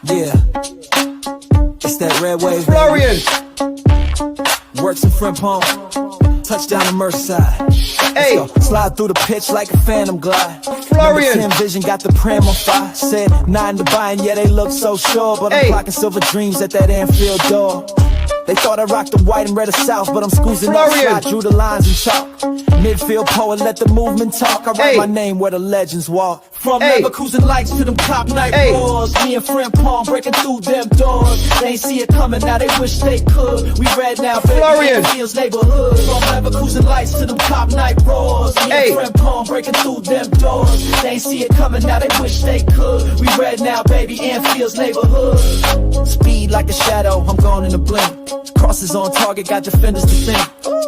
Yeah, it's that red wave. Florian. Wirtz and Frimpong. Touchdown to Merseyside. Hey. Let's go. Slide through the pitch like a phantom glide. Florian. Number 10 vision got the pram on fire. Said 9 to buy, and yeah, they look so sure. But I'm clocking silver dreams at that Anfield door. They thought I rocked the white and red of South, but I'm scoozing up, I drew the lines in chalk. Midfield poet, let the movement talk. I write my name where the legends walk. From Leverkusen lights to them top night roars. Me and Frimpong breaking through them doors. They ain't see it coming, now they wish they could. We red now, baby, Fields neighborhood. From Leverkusen lights to them top night roars. Me and Frimpong breaking through them doors. They ain't see it coming, now they wish they could. We red now, baby, Fields neighborhood. Speed like a shadow, I'm gone in a blink. Crosses on target, got defenders to think.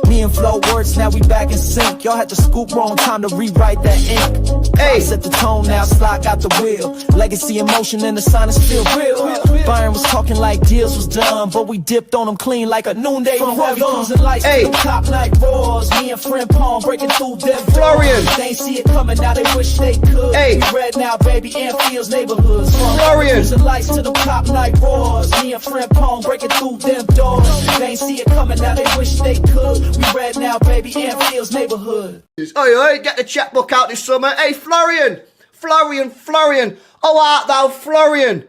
Me and Flo Wirtz, now we back in sync. Y'all had to scoop wrong, time to rewrite that ink. I set the tone, now Slot got the wheel. Legacy emotion and the sign is still real. Byron was talking like deals was done, but we dipped on them clean like a noonday run. Lights to top night roars. Me and Frimpong breaking through them Florian. They ain't see it coming, now they wish they could. We red now, baby, Fields neighborhoods. Florian. Lights to the top night roars. Me and Frimpong breaking through them doors. They ain't see it coming, now they wish they could. We red now, baby, Fields neighborhood. Oi, get the checkbook out this summer. Hey, Florian. Oh, art thou Florian?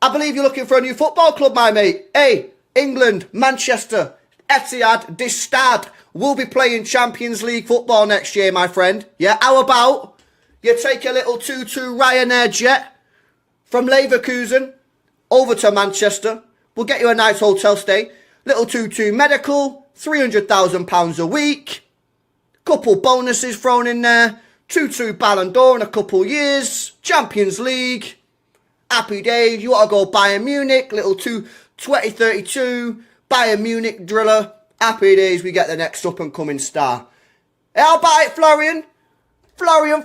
I believe you're looking for a new football club, my mate. Hey, England, Manchester, Etihad, this Stad will be playing Champions League football next year, my friend. Yeah, how about you take a little 2-2 Ryanair jet from Leverkusen over to Manchester. We'll get you a nice hotel stay. Little 2-2 medical, £300,000 a week. Couple bonuses thrown in there. 2-2 Ballon d'Or in a couple years. Champions League. Happy days. You want to go Bayern Munich. Little 2032 Bayern Munich driller. Happy days. We get the next up and coming star. How about it, Florian? Florian.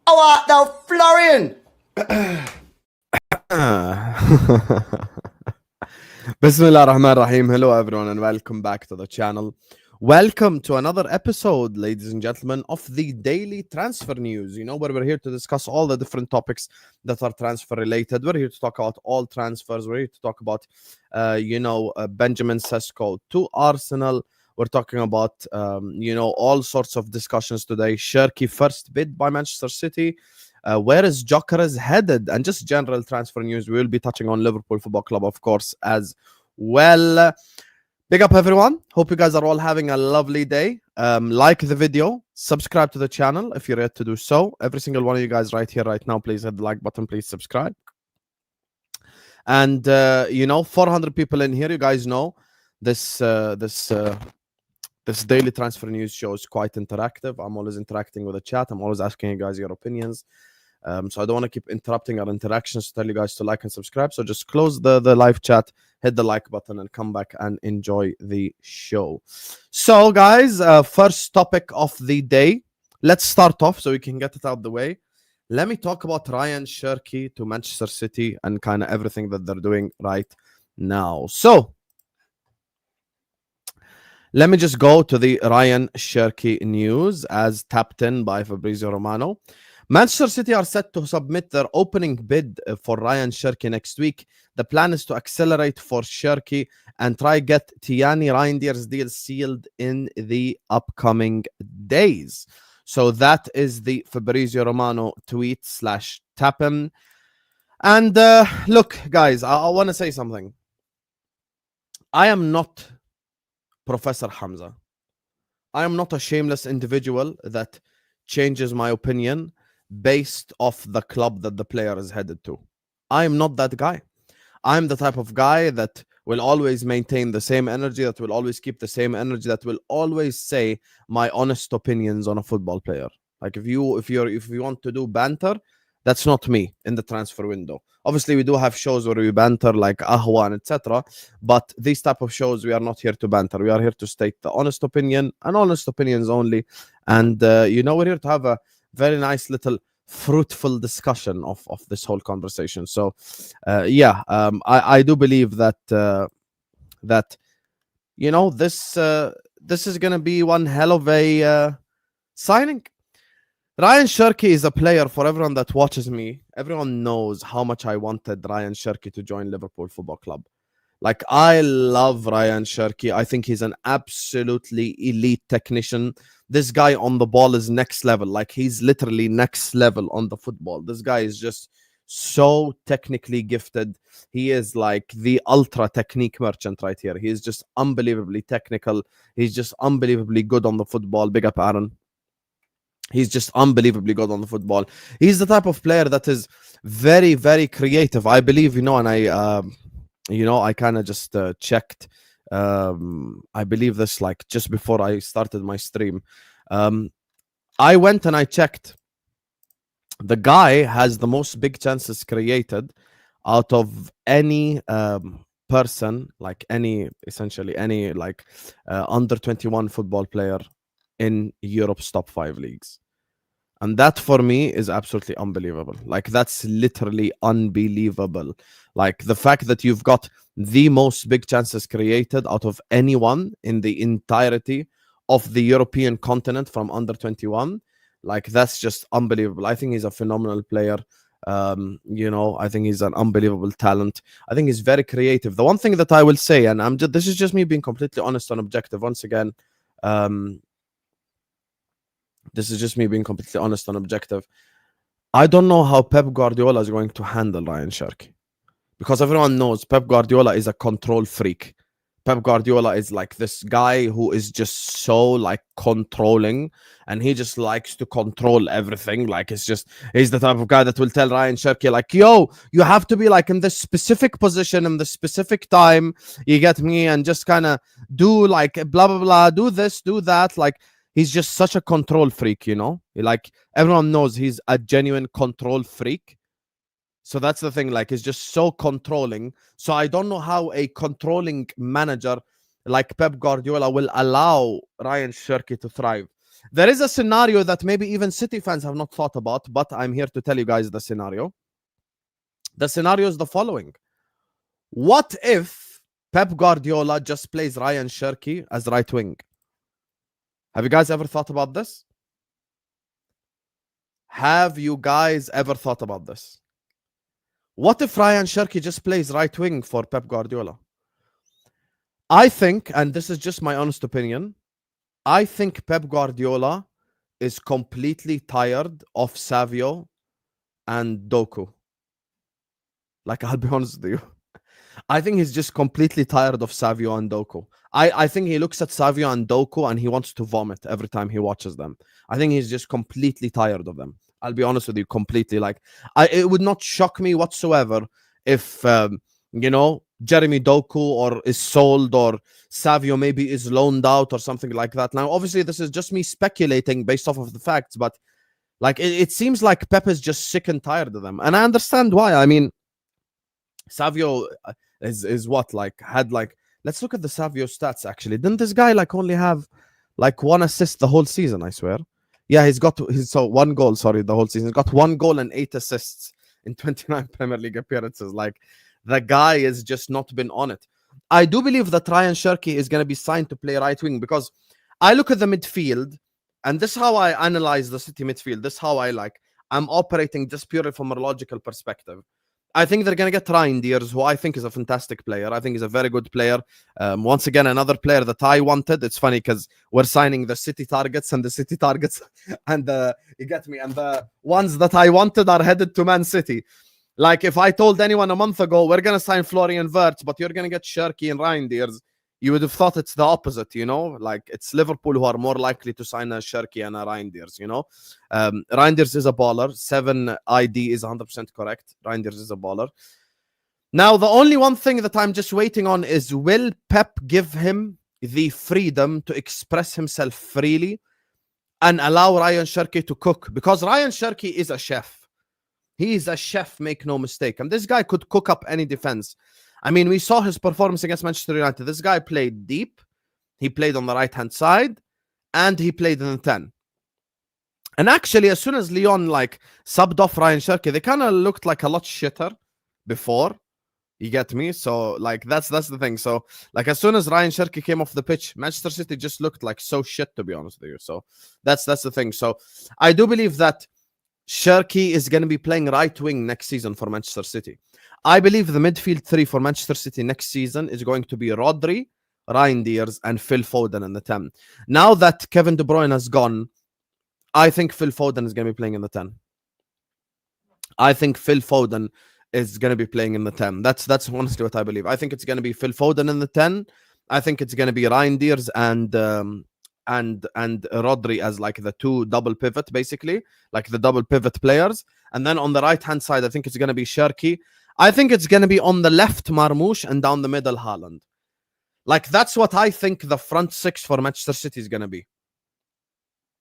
How art thou, Florian? Bismillah ar-Rahman ar-Rahim. Hello everyone and welcome back to the channel. Welcome to another episode, ladies and gentlemen, of the daily transfer news. You know, where we're here to discuss all the different topics that are transfer related. We're here to talk about all transfers. We're here to talk about, Benjamin Sesko to Arsenal. We're talking about, all sorts of discussions today. Cherki first bid by Manchester City. Where is Gyokeres headed? And just general transfer news. We will be touching on Liverpool Football Club, of course, as well. Big up, everyone. Hope you guys are all having a lovely day. Like the video. Subscribe to the channel if you're yet to do so. Every single one of you guys right here, right now, please hit the like button. Please subscribe. And, 400 people in here. You guys know this daily transfer news show is quite interactive. I'm always interacting with the chat. I'm always asking you guys your opinions. So I don't want to keep interrupting our interactions to tell you guys to like and subscribe. So just close the live chat, hit the like button, and come back and enjoy the show. So, guys, first topic of the day. Let's start off so we can get it out of the way. Let me talk about Rayan, Cherki to Manchester City and kind of everything that they're doing right now. So, let me just go to the Rayan Cherki news as tapped in by Fabrizio Romano. Manchester City are set to submit their opening bid for Rayan Cherki next week. The plan is to accelerate for Cherki and try get Pep Lijnders deal sealed in the upcoming days. So that is the Fabrizio Romano tweet / tap him. And look, guys, I want to say something. I am not Professor Hamza. I am not a shameless individual that changes my opinion based off the club that the player is headed to. I am not that guy. I'm the type of guy that will always maintain the same energy, that will always keep the same energy, that will always say my honest opinions on a football player. Like if you want to do banter, that's not me in the transfer window. Obviously, we do have shows where we banter like Ahwan, etc. But these type of shows, we are not here to banter. We are here to state the honest opinion and honest opinions only. And, we're here to have a very nice little fruitful discussion of this whole conversation. So, I do believe that, this is going to be one hell of a signing. Ryan Cherki is a player. For everyone that watches me, everyone knows how much I wanted Ryan Cherki to join Liverpool Football Club. Like, I love Ryan Cherki. I think he's an absolutely elite technician. This guy on the ball is next level. Like, he's literally next level on the football. This guy is just so technically gifted. He is like the ultra technique merchant right here. He is just unbelievably technical. He's just unbelievably good on the football. Big up, Aaron. He's just unbelievably good on the football. He's the type of player that is very, very creative. I believe, and I kind of just checked. I believe this like just before I started my stream. I went and I checked. The guy has the most big chances created out of any person, like any under 21 football player in Europe's top 5 leagues. And that for me is absolutely unbelievable. Like, that's literally unbelievable. Like, the fact that you've got the most big chances created out of anyone in the entirety of the European continent from under 21, like, that's just unbelievable. I think he's a phenomenal player. I think he's an unbelievable talent. I think he's very creative. The one thing that I will say, and this is just me being completely honest and objective once again, this is just me being completely honest and objective. I don't know how Pep Guardiola is going to handle Ryan Cherki, because everyone knows Pep Guardiola is a control freak. Pep Guardiola is like this guy who is just so like controlling, and he just likes to control everything. Like, he's the type of guy that will tell Ryan Cherki like, yo, you have to be like in this specific position in the specific time, you get me, and just kind of do like blah blah blah, do this, do that. Like, he's just such a control freak, like, everyone knows he's a genuine control freak. So that's the thing, like, he's just so controlling. So I don't know how a controlling manager like Pep Guardiola will allow Ryan Cherki to thrive. There is a scenario that maybe even City fans have not thought about, but I'm here to tell you guys the scenario. The scenario is the following. What if Pep Guardiola just plays Ryan Cherki as right wing? Have you guys ever thought about this? Have you guys ever thought about this? What if Ryan Cherki just plays right wing for Pep Guardiola? I think, and this is just my honest opinion, I think Pep Guardiola is completely tired of Savio and Doku. Like, I'll be honest with you. I think he's just completely tired of Savio and Doku. I think he looks at Savio and Doku and he wants to vomit every time he watches them. I think he's just completely tired of them. I'll be honest with you, completely. Like, it would not shock me whatsoever if, Jeremy Doku or is sold, or Savio maybe is loaned out or something like that. Now, obviously, this is just me speculating based off of the facts, but like, it seems like Pep is just sick and tired of them. And I understand why. I mean, Savio is what, like, had like, let's look at the Savio stats actually. Didn't this guy like only have like 1 assist the whole season? I swear. Yeah, he's got 1 goal. Sorry, the whole season. He's got 1 goal and 8 assists in 29 Premier League appearances. Like, the guy has just not been on it. I do believe that Ryan Cherki is going to be signed to play right wing, because I look at the midfield, and this is how I analyze the City midfield. This is how I'm operating just purely from a logical perspective. I think they're going to get Reinders, who I think is a fantastic player. I think he's a very good player. Once again, another player that I wanted. It's funny because we're signing the City targets, and you get me, and the ones that I wanted are headed to Man City. Like, if I told anyone a month ago, we're going to sign Florian Wirtz, but you're going to get Cherki and Reinders, you would have thought it's the opposite, Like, it's Liverpool who are more likely to sign a Cherki and a Reinders, Reinders is a baller. 7 ID is 100% correct. Reinders is a baller. Now, the only one thing that I'm just waiting on is, will Pep give him the freedom to express himself freely and allow Ryan Cherki to cook? Because Ryan Cherki is a chef. He is a chef, make no mistake. And this guy could cook up any defense. I mean, we saw his performance against Manchester United. This guy played deep. He played on the right-hand side. And he played in the 10. And actually, as soon as Lyon, subbed off Ryan Cherki, they kind of looked like a lot shitter before. You get me? So like that's the thing. So like as soon as Rayan Cherki came off the pitch, Manchester City just looked like so shit, to be honest with you. So that's the thing. So I do believe that Cherki is going to be playing right wing next season for Manchester City. I believe the midfield three for Manchester City next season is going to be Rodri, Lijnders, and Phil Foden in the 10. Now that Kevin De Bruyne has gone, I think Phil Foden is going to be playing in the 10. I think Phil Foden is going to be playing in the 10. That's honestly what I believe. I think it's going to be Phil Foden in the 10. I think it's going to be Lijnders and Rodri as like the two double pivot, basically, like the double pivot players. And then on the right-hand side, I think it's going to be Cherki. I think it's going to be on the left, Marmoush, and down the middle, Haaland. Like, that's what I think the front six for Manchester City is going to be.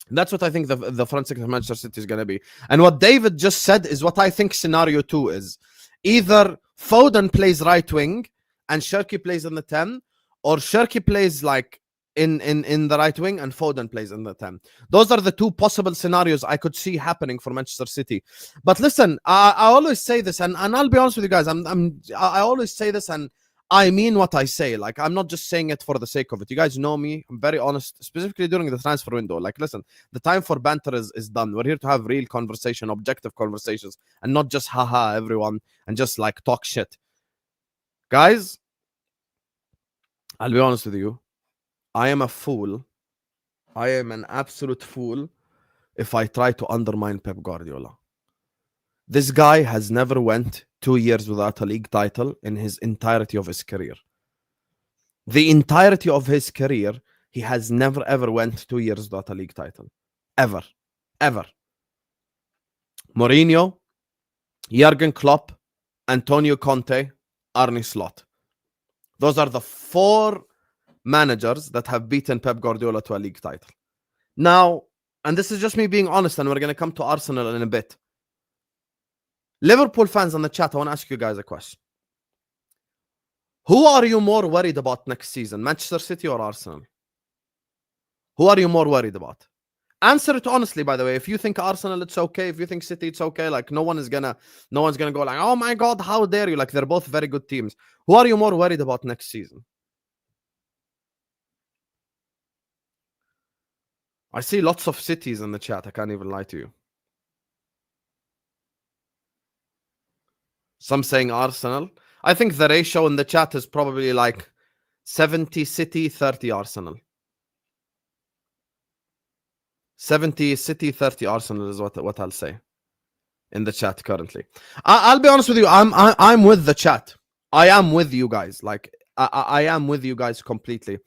That's what I think the front six of Manchester City is going to be. And what David just said is what I think scenario 2 is. Either Foden plays right wing and Cherki plays in the 10, or Cherki plays like in the right wing and Foden plays in the 10. Those are the two possible scenarios I could see happening for Manchester City. But listen, I always say this, and I'll be honest with you guys. I always say this, and I mean what I say. Like, I'm not just saying it for the sake of it. You guys know me. I'm very honest, specifically during the transfer window. Like, listen, the time for banter is done. We're here to have real conversation, objective conversations, and not just haha everyone and just like talk shit. Guys, I'll be honest with you. I am a fool. I am an absolute fool if I try to undermine Pep Guardiola. This guy has never went 2 years without a league title in his entirety of his career. The entirety of his career, he has never ever went 2 years without a league title. Ever. Ever. Mourinho, Jurgen Klopp, Antonio Conte, Arne Slot. Those are the 4 managers that have beaten Pep Guardiola to a league title. Now, and this is just me being honest, and we're going to come to Arsenal in a bit. Liverpool fans on the chat, I want to ask you guys a question. Who are you more worried about next season, Manchester City or Arsenal? Who are you more worried about? Answer it honestly, by the way. If you think Arsenal, it's okay. If you think City, it's okay. Like, no one's gonna go like, oh my God, how dare you? Like, they're both very good teams. Who are you more worried about next season? I see lots of cities in the chat. I can't even lie to you. Some saying Arsenal. I think the ratio in the chat is probably like 70 City, 30 Arsenal. 70 City, 30 Arsenal is what I'll say in the chat currently. I'll be honest with you. I'm with the chat. I am with you guys. Like, I am with you guys completely.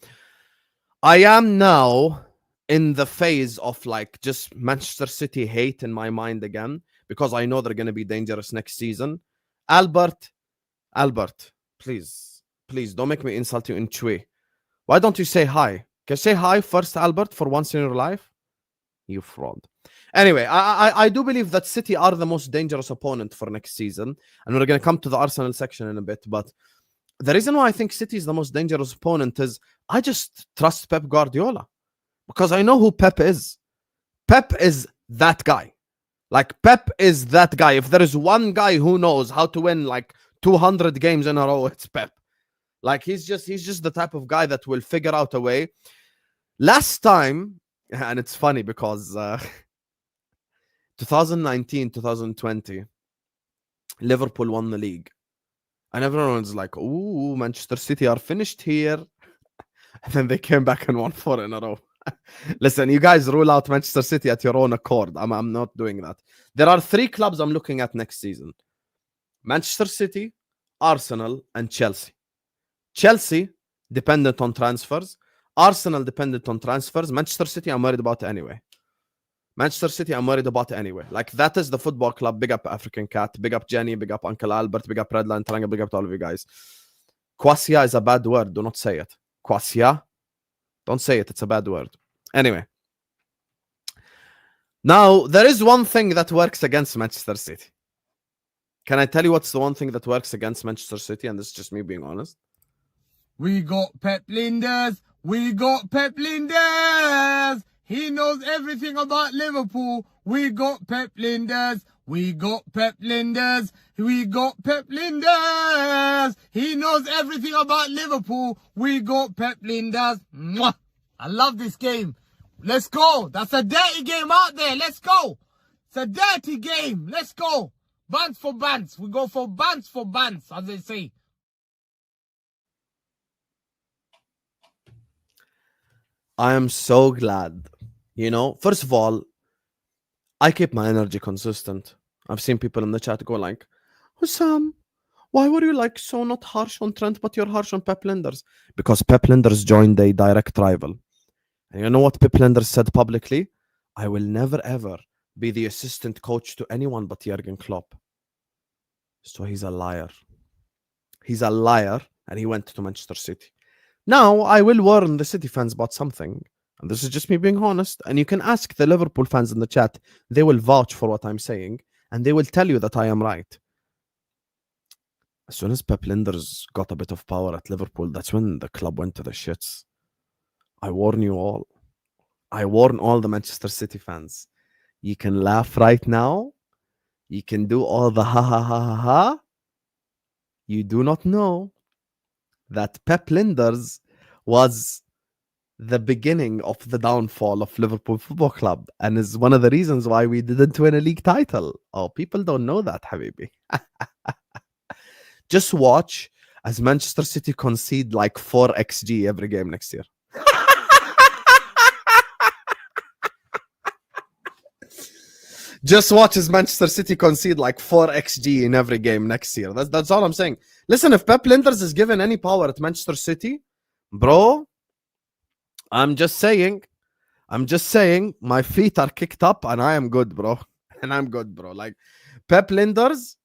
I am now in the phase of like just Manchester City hate in my mind again, because I know they're going to be dangerous next season. Albert, please don't make me insult you in Chui. Why don't you say hi? Can you say hi first, Albert, for once in your life? You fraud. Anyway, I do believe that City are the most dangerous opponent for next season, and we're going to come to the Arsenal section in a bit. But the reason why I think City is the most dangerous opponent is I just trust Pep Guardiola, because I know who Pep is. Pep is that guy. Like, Pep is that guy. If there is one guy who knows how to win like 200 games in a row, it's Pep. Like, he's just the type of guy that will figure out a way. Last time, and it's funny because 2019, 2020, Liverpool won the league. And everyone's like, ooh, Manchester City are finished here. And then they came back and won 4 in a row. Listen, you guys rule out Manchester City at your own accord. I'm not doing that. There are 3 clubs I'm looking at next season. Manchester City, Arsenal, and Chelsea. Chelsea, dependent on transfers. Arsenal, dependent on transfers. Manchester City, I'm worried about anyway. Like, that is the football club. Big up African Cat. Big up Jenny. Big up Uncle Albert. Big up Redline Triangle. Big up to all of you guys. Kwasia is a bad word. Do not say it. Kwasia. Don't say it. It's a bad word. Anyway. Now, there is one thing that works against Manchester City. Can I tell you what's the one thing that works against Manchester City? And this is just me being honest. We got Pep Lijnders. He knows everything about Liverpool. We got Pep Lijnders. He knows everything about Liverpool. We got Pep Lijnders. Mwah! I love this game. Let's go. That's a dirty game out there. Let's go. It's a dirty game. Let's go. Bands for bands. We go for bands, as they say. I am so glad. You know, first of all, I keep my energy consistent. I've seen people in the chat go like, Hussam, why were you like so not harsh on Trent, but you're harsh on Pep Lijnders? Because Pep Lijnders joined a direct rival. And you know what Pep Lijnders said publicly? I will never ever be the assistant coach to anyone but Jurgen Klopp. So he's a liar. He's a liar, and he went to Manchester City. Now, I will warn the City fans about something. And this is just me being honest. And you can ask the Liverpool fans in the chat. They will vouch for what I'm saying. And they will tell you that I am right. As soon as Pep Lijnders got a bit of power at Liverpool, that's when the club went to the shits. I warn you all. I warn all the Manchester City fans. You can laugh right now. You can do all the ha ha ha ha ha. You do not know that Pep Lijnders was the beginning of the downfall of Liverpool Football Club and is one of the reasons why we didn't win a league title. Oh, people don't know that, Habibi. Just watch as Manchester City concede like 4 XG every game next year. Just watch as Manchester City concede like 4 XG in every game next year. That's all I'm saying. Listen, if Pep Lijnders is given any power at Manchester City, bro, I'm just saying, my feet are kicked up and I am good, bro. And I'm good, bro. Like, Pep Lijnders,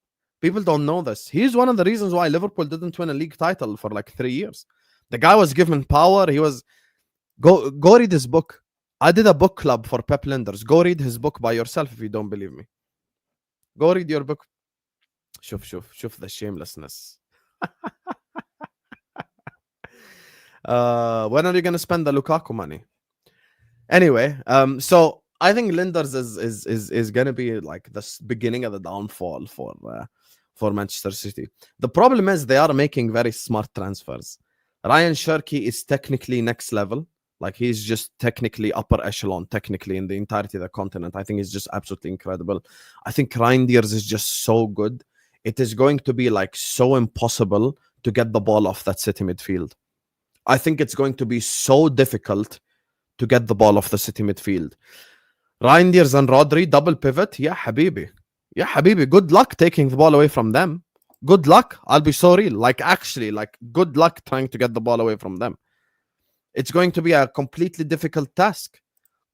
people don't know this. He's one of the reasons why Liverpool didn't win a league title for like 3 years. The guy was given power. He was... Go read his book. I did a book club for Pep Lijnders. Go read his book by yourself if you don't believe me. Go read your book. Shuf the shamelessness. When are you going to spend the Lukaku money? Anyway, so I think Lijnders is going to be like the beginning of the downfall for Manchester City. The problem is they are making very smart transfers. Rayan Cherki is technically next level. Like, he's just technically upper echelon, technically, in the entirety of the continent. I think he's just absolutely incredible. I think Reinders is just so good. It is going to be like so impossible to get the ball off that City midfield. I think it's going to be so difficult to get the ball off the City midfield. Reinders and Rodri, double pivot. Yeah, Habibi. Yeah, Habibi. Good luck taking the ball away from them. Good luck. I'll be so real. Like, actually, like, good luck trying to get the ball away from them. It's going to be a completely difficult task.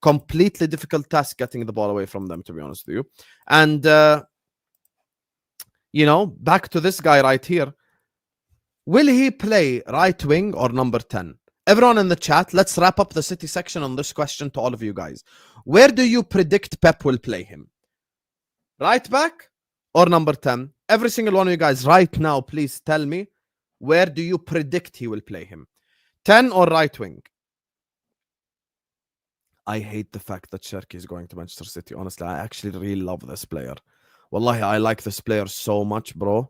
Completely difficult task getting the ball away from them, to be honest with you. And, you know, back to this guy right here. Will he play right wing or number 10? Everyone in the chat, let's wrap up the City section on this question to all of you guys. Where do you predict Pep will play him? Right back or number 10? Every single one of you guys right now, please tell me, where do you predict he will play him? 10 or right wing? I hate the fact that Cherki is going to Manchester City. Honestly, I actually really love this player. Wallahi, I like this player so much, bro.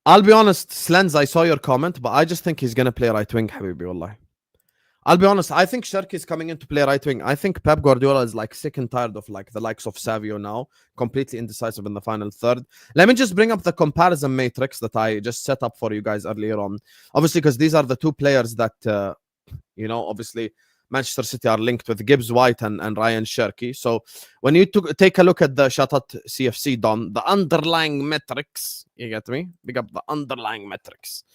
I'll be honest, Slens, I saw your comment, but I just think he's going to play right wing, Habibi, wallahi. I'll be honest, I think Cherki is coming in to play right wing. I think Pep Guardiola is like sick and tired of like the likes of Savio now, completely indecisive in the final third. Let me just bring up the comparison matrix that I just set up for you guys earlier on. Obviously, because these are the two players that, you know, obviously Manchester City are linked with Gibbs White and Rayan Cherki. So when you take a look at the Shatat CFC, Don, the underlying metrics, you get me? Big up the underlying metrics.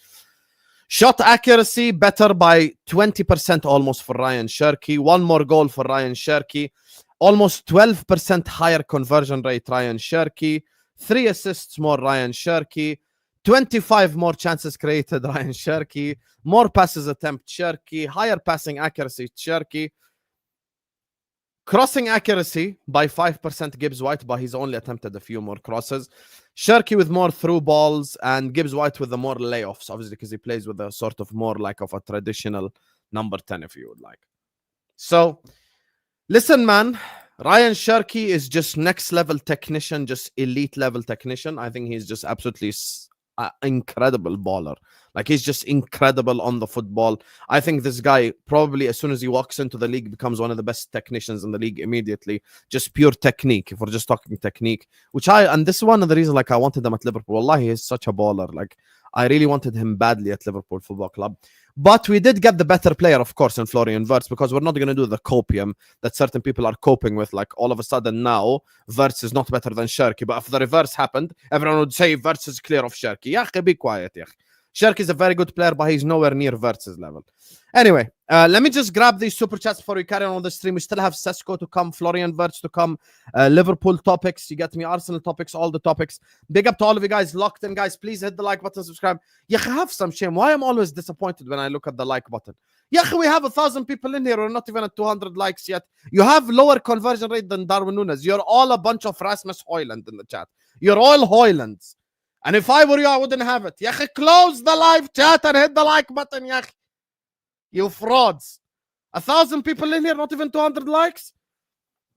Shot accuracy better by 20% almost for Rayan Cherki. One more goal for Rayan Cherki. Almost 12% higher conversion rate Rayan Cherki. 3 assists more Rayan Cherki. 25 more chances created Rayan Cherki. More passes attempt Cherki. Higher passing accuracy Cherki. Crossing accuracy by 5% Gibbs White, but he's only attempted a few more crosses. Cherki with more through balls and Gibbs White with the more layoffs, obviously, because he plays with a sort of more like of a traditional number 10, if you would like. So, listen, man, Rayan Cherki is just next level technician, just elite level technician. I think he's just absolutely incredible baller. Like, he's just incredible on the football. I think this guy probably, as soon as he walks into the league, becomes one of the best technicians in the league immediately. Just pure technique. If we're just talking technique, and this is one of the reasons, like, I wanted him at Liverpool. Wallahi, he's such a baller. Like, I really wanted him badly at Liverpool Football Club. But we did get the better player, of course, in Florian Wirtz, because we're not going to do the copium that certain people are coping with. Like, all of a sudden now, Wirtz is not better than Cherki. But if the reverse happened, everyone would say Wirtz is clear of Cherki. Yeah, be quiet. Yeah. Cherki is a very good player, but he's nowhere near Wirtz's level. Anyway, let me just grab these super chats before we carry on the stream. We still have Sesko to come, Florian Wirtz to come, Liverpool topics. You get me, Arsenal topics, all the topics. Big up to all of you guys locked in, guys. Please hit the like button, subscribe. Yeah, have some shame. Why am I always disappointed when I look at the like button? Yeah, we have 1,000 people in here. We're not even at 200 likes yet. You have lower conversion rate than Darwin Núñez. You're all a bunch of Rasmus Højlund in the chat. You're all Højlunds. And if I were you, I wouldn't have it. Yeah, close the live chat and hit the like button. Yeah, you frauds. 1,000 people in here, not even 200 likes.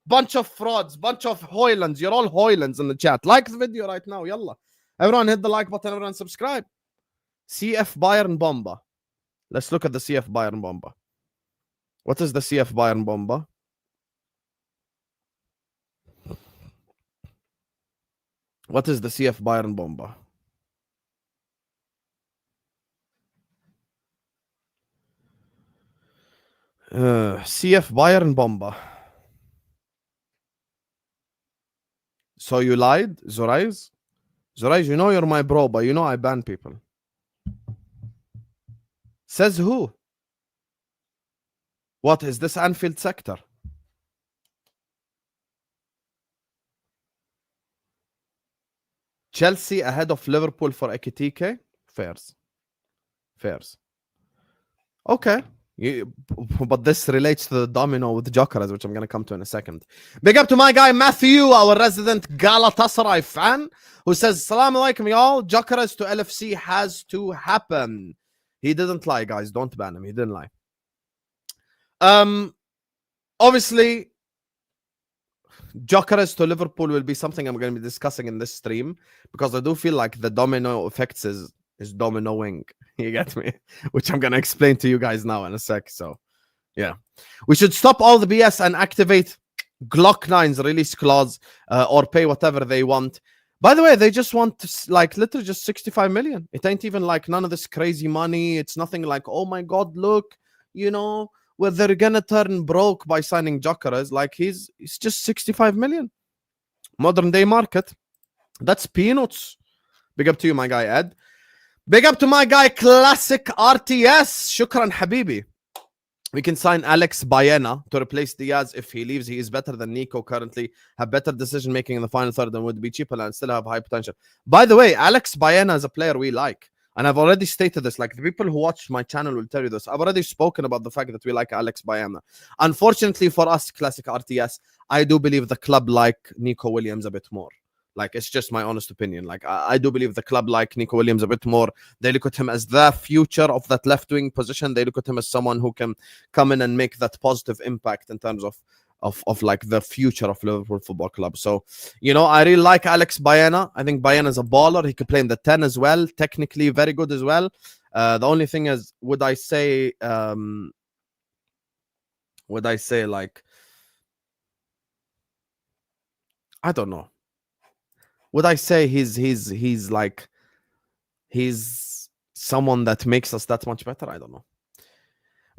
Bunch of frauds, bunch of Højlunds. You're all Højlunds in the chat. Like the video right now. Yalla. Everyone hit the like button. Everyone subscribe. CF Bayern Bomba. Let's look at the CF Bayern Bomba. What is the CF Bayern Bomba? What is the CF Bayern Bomba? CF Bayern Bomba. So you lied, Zorais? Zorais, you know you're my bro, but you know I ban people. Says who? What is this Anfield sector? Chelsea ahead of Liverpool for Ekitike? Fairs. Okay. But this relates to the domino with Gyokeres, which I'm going to come to in a second. Big up to my guy Matthew, our resident Galatasaray fan, who says, Assalamu alaikum, y'all. Gyokeres to LFC has to happen. He didn't lie, guys. Don't ban him. He didn't lie. Obviously, Gyokeres to Liverpool will be something I'm going to be discussing in this stream, because I do feel like the domino effects is dominoing. You get me? Which I'm going to explain to you guys now in a sec. So, yeah. We should stop all the BS and activate Glock 9's release clause, or pay whatever they want. By the way, they just want, like, literally just 65 million. It ain't even like none of this crazy money. It's nothing like, oh my God, look, you know, where they're going to turn broke by signing Gyokeres. Like, it's just 65 million. Modern day market. That's peanuts. Big up to you, my guy, Ed. Big up to my guy, Classic RTS. Shukran, Habibi. We can sign Alex Baena to replace Diaz if he leaves. He is better than Nico currently, have better decision making in the final third, and would be cheaper and still have high potential. By the way, Alex Baena is a player we like. And I've already stated this. Like, the people who watch my channel will tell you this. I've already spoken about the fact that we like Alex Baena. Unfortunately for us, Classic RTS, I do believe the club like Nico Williams a bit more. Like, it's just my honest opinion. Like, I do believe the club like Nico Williams a bit more. They look at him as the future of that left-wing position. They look at him as someone who can come in and make that positive impact in terms of like the future of Liverpool Football Club. So, you know, I really like Alex Baena. I think Baena is a baller. He could play in the 10 as well. Technically very good as well. The only thing is, would I say like, I don't know. Would I say he's someone that makes us that much better? I don't know.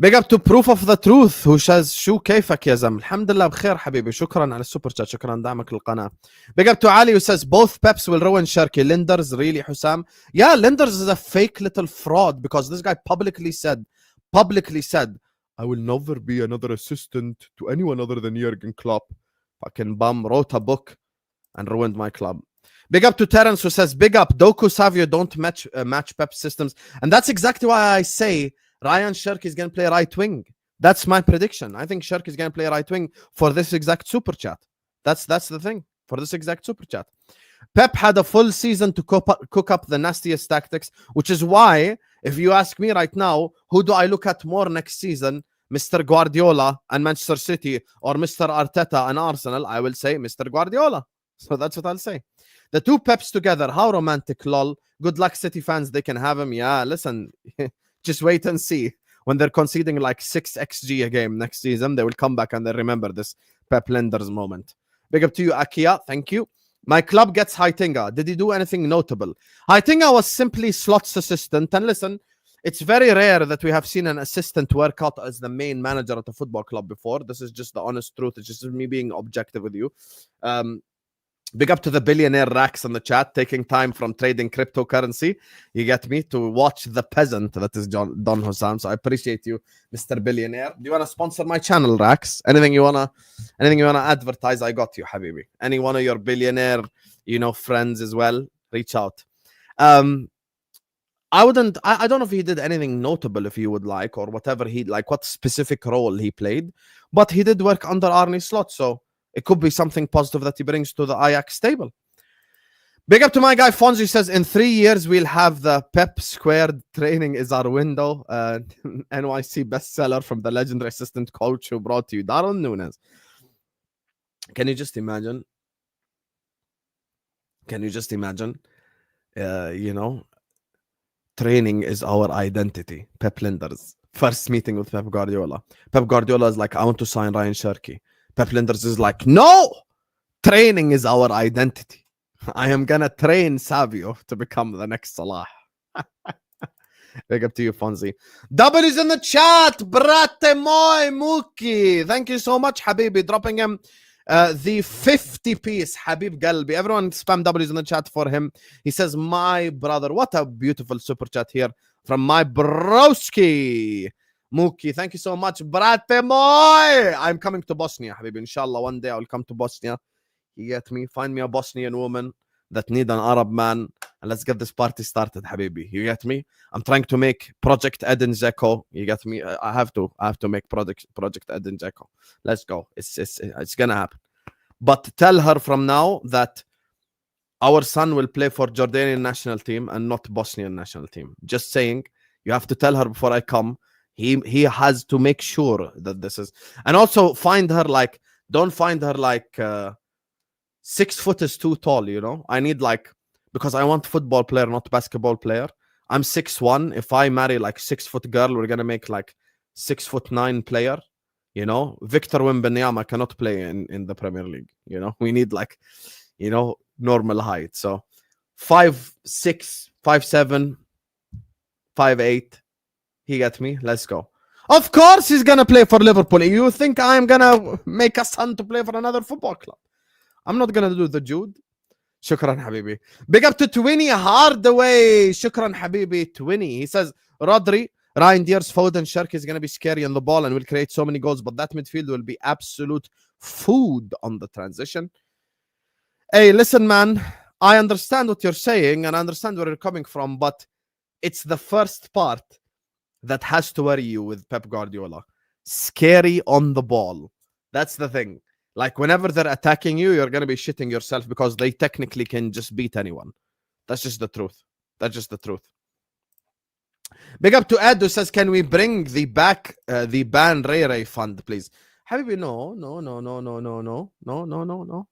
Big up to Proof of the Truth who says شو كيفك يا زلمة. الحمد لله بخير حبيبي. شكرا على السوبر شات. شكرا دعمك للقناة. Big up to Ali who says both Peps will ruin Cherki. Lijnders, really, Hussam? Yeah, Lijnders is a fake little fraud, because this guy publicly said, I will never be another assistant to anyone other than Jurgen Klopp. Fucking bum. Wrote a book and ruined my club. Big up to Terence who says, big up, Doku Savio don't match Pep systems. And that's exactly why I say Rayan Cherki is going to play right wing. That's my prediction. I think Cherki is going to play right wing for this exact super chat. That's the thing, for this exact super chat. Pep had a full season to cook up the nastiest tactics, which is why, if you ask me right now, who do I look at more next season, Mr. Guardiola and Manchester City or Mr. Arteta and Arsenal, I will say Mr. Guardiola. So that's what I'll say. The two Peps together, how romantic, lol. Good luck, City fans. They can have him. Yeah, listen, just wait and see. When they're conceding like 6 XG a game next season, they will come back and they remember this Pep Lijnders moment. Big up to you, Akia. Thank you. My club gets Heitinga. Did he do anything notable? Heitinga was simply Slot's assistant. And listen, it's very rare that we have seen an assistant work out as the main manager at a football club before. This is just the honest truth. It's just me being objective with you. Big up to the billionaire Rax in the chat, taking time from trading cryptocurrency. You get me, to watch the peasant that is Don Hossam. So I appreciate you, Mr. Billionaire. Do you want to sponsor my channel, Rax? Anything you wanna advertise? I got you, Habibi. Any one of your billionaire, friends as well, reach out. I don't know if he did anything notable, if you would like, or whatever what specific role he played, but he did work under Arne Slot, so it could be something positive that he brings to the Ajax stable. Big up to my guy Fonzie, says, in 3 years we'll have the Pep Squared training is our window. NYC bestseller from the legendary assistant coach who brought you Darren Nunes. Can you just imagine? Training is our identity. Pep Lijnders. First meeting with Pep Guardiola. Pep Guardiola is like, I want to sign Rayan Cherki. Pep Lijnders is like, no! Training is our identity. I am going to train Savio to become the next Salah. Big up to you, Fonzie. W's in the chat. Brate moi Muki. Thank you so much, Habibi. Dropping him the 50-piece Habib Galbi. Everyone spam W's in the chat for him. He says, my brother. What a beautiful super chat here from my broski. Muki, thank you so much. Brate moi. I'm coming to Bosnia, Habibi. Inshallah, one day I'll come to Bosnia. You get me? Find me a Bosnian woman that need an Arab man, and let's get this party started, Habibi. You get me? I'm trying to make Project Edin Dzeko. You get me? I have to make Project Edin Dzeko. Let's go. It's gonna happen. But tell her from now that our son will play for Jordanian national team and not Bosnian national team. Just saying. You have to tell her before I come. He has to make sure that this is, and also find her like, don't find her like 6 foot is too tall, I need because I want football player, not basketball player. I'm 6'1". If I marry 6 foot girl, we're gonna make 6'9" player. Victor Wembanyama cannot play in the Premier League. We need normal height. So 5'6", 5'7", 5'8". He get me? Let's go. Of course he's gonna play for Liverpool. You think I'm gonna make a son to play for another football club? I'm not gonna do the Jude. Shukran, Habibi. Big up to Twinny Hardaway. Shukran, Habibi. Twinny. He says, Rodri, Ryan Diers, Foden, Cherki is gonna be scary on the ball and will create so many goals, but that midfield will be absolute food on the transition. Hey, listen, man. I understand what you're saying and I understand where you're coming from, but it's the first part that has to worry you with Pep Guardiola. Scary on the ball. That's the thing. Whenever they're attacking you, you're going to be shitting yourself because they technically can just beat anyone. That's just the truth. Big up to Ed who says, can we bring the Ban Ray fund, please? Habibi, no.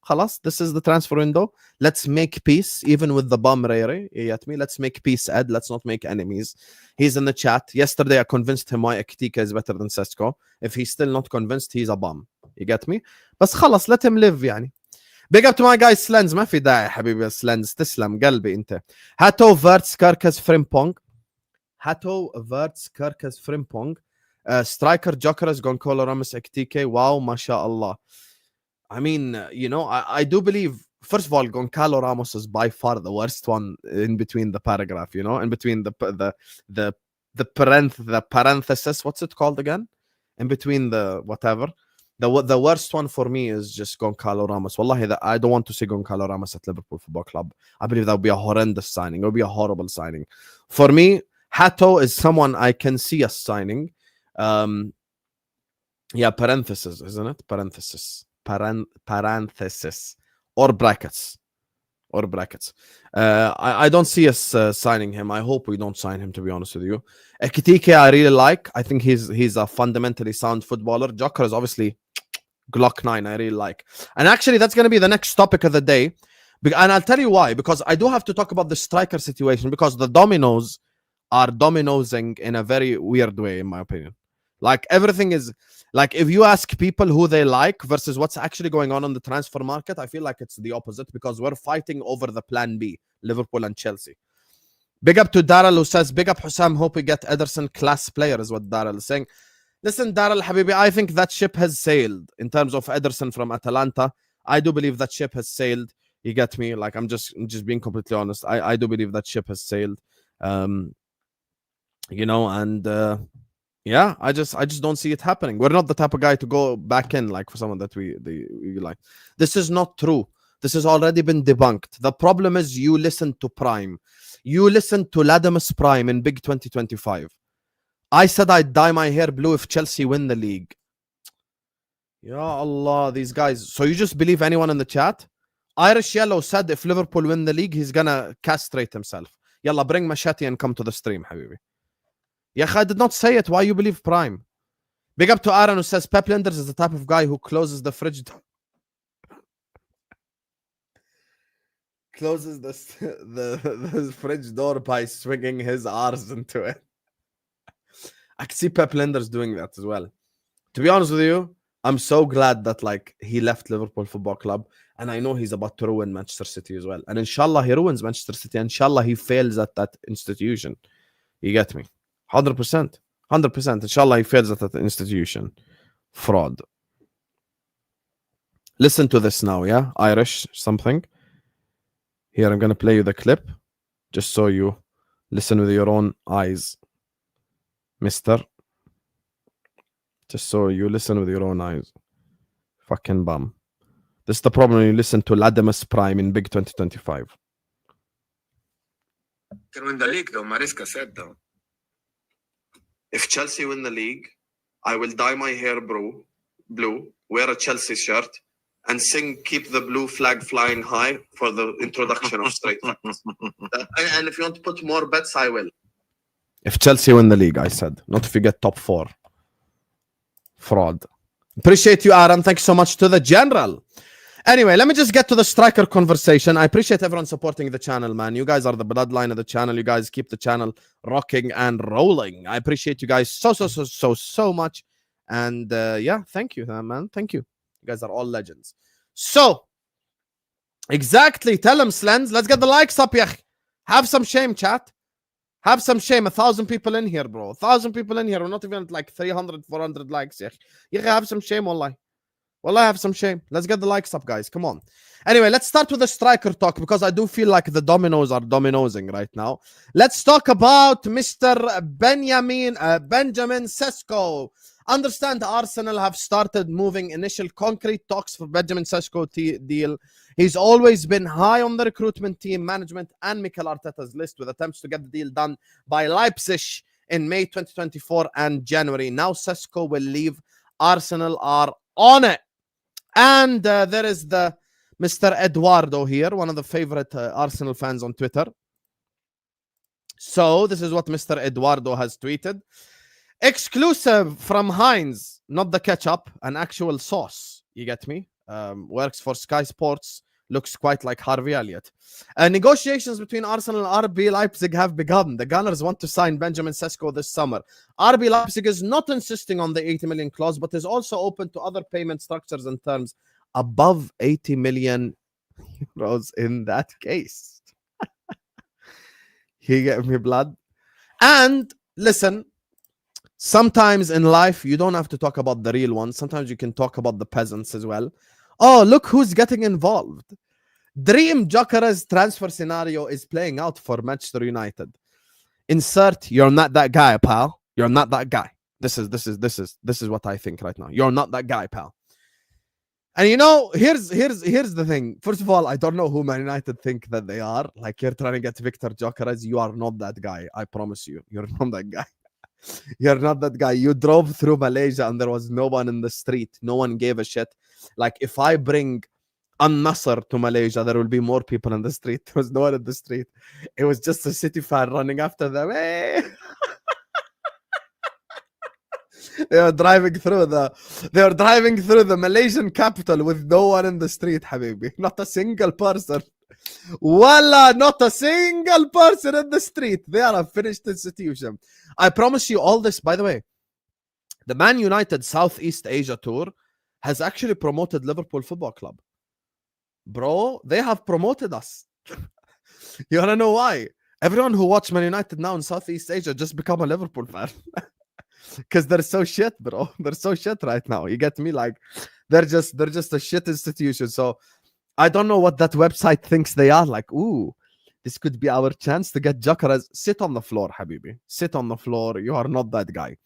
Khalas, this is the transfer window. Let's make peace, even with the bum Ray. You get me? Let's make peace, Ed. Let's not make enemies. He's in the chat. Yesterday, I convinced him why Ektika is better than Sesko. If he's still not convinced, he's a bum. You get me? بس خلص, let him live يعني. Big up to my guy Slens. ما في داعي حبيبي Slens. تسلم قلبي انت. هاتو Wirtz Kerkez Frimpong. Striker Gyokeres Gonçalo Ramos Ektika. Wow, mashallah. I mean, I do believe, first of all, Gonçalo Ramos is by far the worst one in between the paragraph, in between the parenthesis. What's it called again? In between the whatever. The worst one for me is just Gonçalo Ramos. Wallahi, I don't want to see Gonçalo Ramos at Liverpool Football Club. I believe that would be a horrendous signing. It would be a horrible signing. For me, Hato is someone I can see us signing. Parenthesis, isn't it? Parenthesis. Or brackets. or brackets. I don't see us signing him. I hope we don't sign him, to be honest with you. Ekitike, I really like. I think he's a fundamentally sound footballer. Gyokeres, obviously, Glock 9, I really like. And actually, that's going to be the next topic of the day. And I'll tell you why. Because I do have to talk about the striker situation, because the dominoes are dominosing in a very weird way, in my opinion. Like, everything is... Like, if you ask people who they like versus what's actually going on the transfer market, I feel like it's the opposite, because we're fighting over the plan B, Liverpool and Chelsea. Big up to Daryl, who says, big up Hussam, hope we get Ederson class player, is what Daryl is saying. Listen, Daryl Habibi, I think that ship has sailed in terms of Ederson from Atalanta. I do believe that ship has sailed. You get me? Like, I'm just being completely honest. I do believe that ship has sailed. You know, and... yeah, I just don't see it happening. We're not the type of guy to go back in like for someone that we like. This is not true. This has already been debunked. The problem is you listen to Prime. You listen to Ladamus Prime in Big 2025. I said I'd dye my hair blue if Chelsea win the league. Ya Allah, these guys. So you just believe anyone in the chat? Irish Yellow said if Liverpool win the league, he's gonna castrate himself. Yalla, bring machete and come to the stream, Habibi. Yeah, I did not say it. Why you believe Prime? Big up to Aaron, who says Pep Lijnders is the type of guy who closes the fridge door. Closes the fridge door by swinging his arms into it. I can see Pep Lijnders doing that as well. To be honest with you, I'm so glad that like he left Liverpool Football Club, and I know he's about to ruin Manchester City as well. And inshallah, he ruins Manchester City. Inshallah, he fails at that institution. You get me? 100%. 100%. Inshallah, he fails at that institution. Fraud. Listen to this now, yeah? Irish something. Here, I'm going to play you the clip. Just so you listen with your own eyes. Mister. Just so you listen with your own eyes. Fucking bum. This is the problem when you listen to Ladamus Prime in Big 2025. Can win the league though, Mariska said though. If Chelsea win the league, I will dye my hair blue, wear a Chelsea shirt, and sing Keep the Blue Flag Flying High for the introduction of Straight Facts. And if you want to put more bets, I will. If Chelsea win the league, I said. Not if you get top 4. Fraud. Appreciate you, Aaron. Thank you so much to the general. Anyway, let me just get to the striker conversation. I appreciate everyone supporting the channel, man. You guys are the bloodline of the channel. You guys keep the channel rocking and rolling. I appreciate you guys so much. And yeah, thank you, man. Thank you. You guys are all legends. So, exactly. Tell them, Slens. Let's get the likes up, yeah. Have some shame, chat. Have some shame. 1,000 people in here, bro. 1,000 people in here. We're not even at like 300, 400 likes, yeah. You have some shame, wallahi. Well, I have some shame. Let's get the likes up, guys. Come on. Anyway, let's start with the striker talk, because I do feel like the dominoes are dominosing right now. Let's talk about Mr. Benjamin Sesko. Understand Arsenal have started moving initial concrete talks for Benjamin Sesko deal. He's always been high on the recruitment team, management, and Mikel Arteta's list, with attempts to get the deal done by Leipzig in May 2024 and January. Now Sesko will leave. Arsenal are on it. And there is the Mr. Eduardo here, one of the favorite Arsenal fans on Twitter. So this is what Mr. Eduardo has tweeted. Exclusive from Heinz, not the ketchup, an actual sauce. You get me? Works for Sky Sports. Looks quite like Harvey Elliott. Negotiations between Arsenal and RB Leipzig have begun. The Gunners want to sign Benjamin Sesko this summer. RB Leipzig is not insisting on the 80 million clause, but is also open to other payment structures and terms above 80 million euros in that case. You get me, blood? And listen, sometimes in life, you don't have to talk about the real ones. Sometimes you can talk about the peasants as well. Oh, look who's getting involved. Dream Gyokeres transfer scenario is playing out for Manchester United. Insert, you're not that guy, pal. You're not that guy. This is what I think right now. You're not that guy, pal. And you know, here's the thing. First of all, I don't know who Man United think that they are. Like, you're trying to get Victor Gyokeres. You are not that guy. I promise you. You're not that guy. You're not that guy. You drove through Malaysia and there was no one in the street. No one gave a shit. Like, if I bring Al-Nasr to Malaysia, there will be more people in the street. There was no one in the street. It was just a City fan running after them. Hey! They were driving through the Malaysian capital with no one in the street, Habibi. Not a single person. Wallah, not a single person in the street. They are a finished institution. I promise you all this, by the way. The Man United Southeast Asia tour has actually promoted Liverpool Football Club. Bro, they have promoted us. You wanna know why? Everyone who watches Man United now in Southeast Asia just become a Liverpool fan. Because they're so shit, bro. They're so shit right now. You get me? Like, they're just a shit institution. So I don't know what that website thinks they are. Like, ooh, this could be our chance to get Gyokeres. Sit on the floor, Habibi. Sit on the floor. You are not that guy.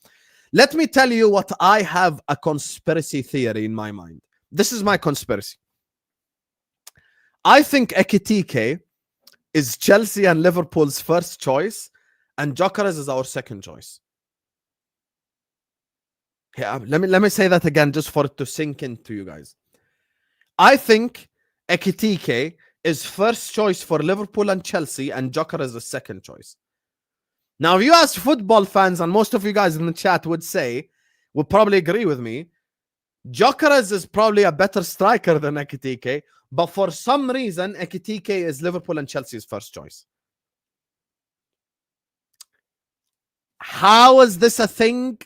Let me tell you what I have a conspiracy theory in my mind. This is my conspiracy. I think Ekitike is Chelsea and Liverpool's first choice, and Gyokeres is our second choice. Yeah, let me say that again just for it to sink into you guys. I think Ekitike is first choice for Liverpool and Chelsea, and Gyokeres is second choice. Now, if you ask football fans, and most of you guys in the chat would probably agree with me, Gyokeres is probably a better striker than Ekitike, but for some reason, Ekitike is Liverpool and Chelsea's first choice. How is this a thing?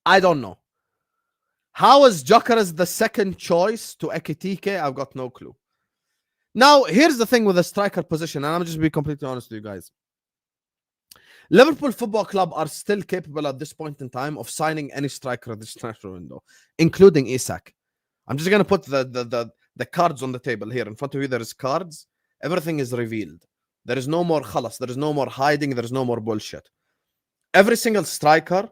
I don't know. How is Gyokeres the second choice to Ekitike? I've got no clue. Now, here's the thing with the striker position, and I'm just being completely honest with you guys. Liverpool Football Club are still capable at this point in time of signing any striker at this transfer window, including Isak. I'm just going to put the cards on the table here. In front of you, there is cards. Everything is revealed. There is no more khalas. There is no more hiding. There is no more bullshit. Every single striker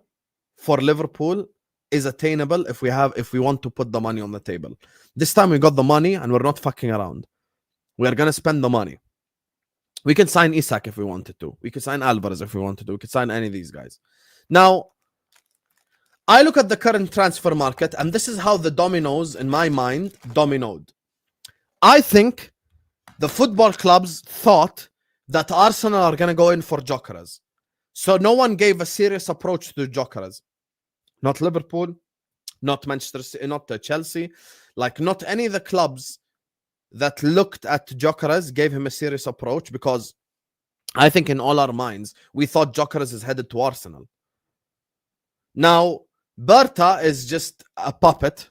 for Liverpool is attainable if we want to put the money on the table. This time we got the money and we're not fucking around. We are going to spend the money. We can sign Isak if we wanted to. We could sign Alvarez if we wanted to. We could sign any of these guys. Now, I look at the current transfer market, and this is how the dominoes, in my mind, dominoed. I think the football clubs thought that Arsenal are going to go in for Gyokeres. So no one gave a serious approach to Gyokeres. Not Liverpool, not Manchester City, not Chelsea. Like, not any of the clubs that looked at Gyokeres gave him a serious approach, because I think in all our minds, we thought Gyokeres is headed to Arsenal. Now, Berta is just a puppet.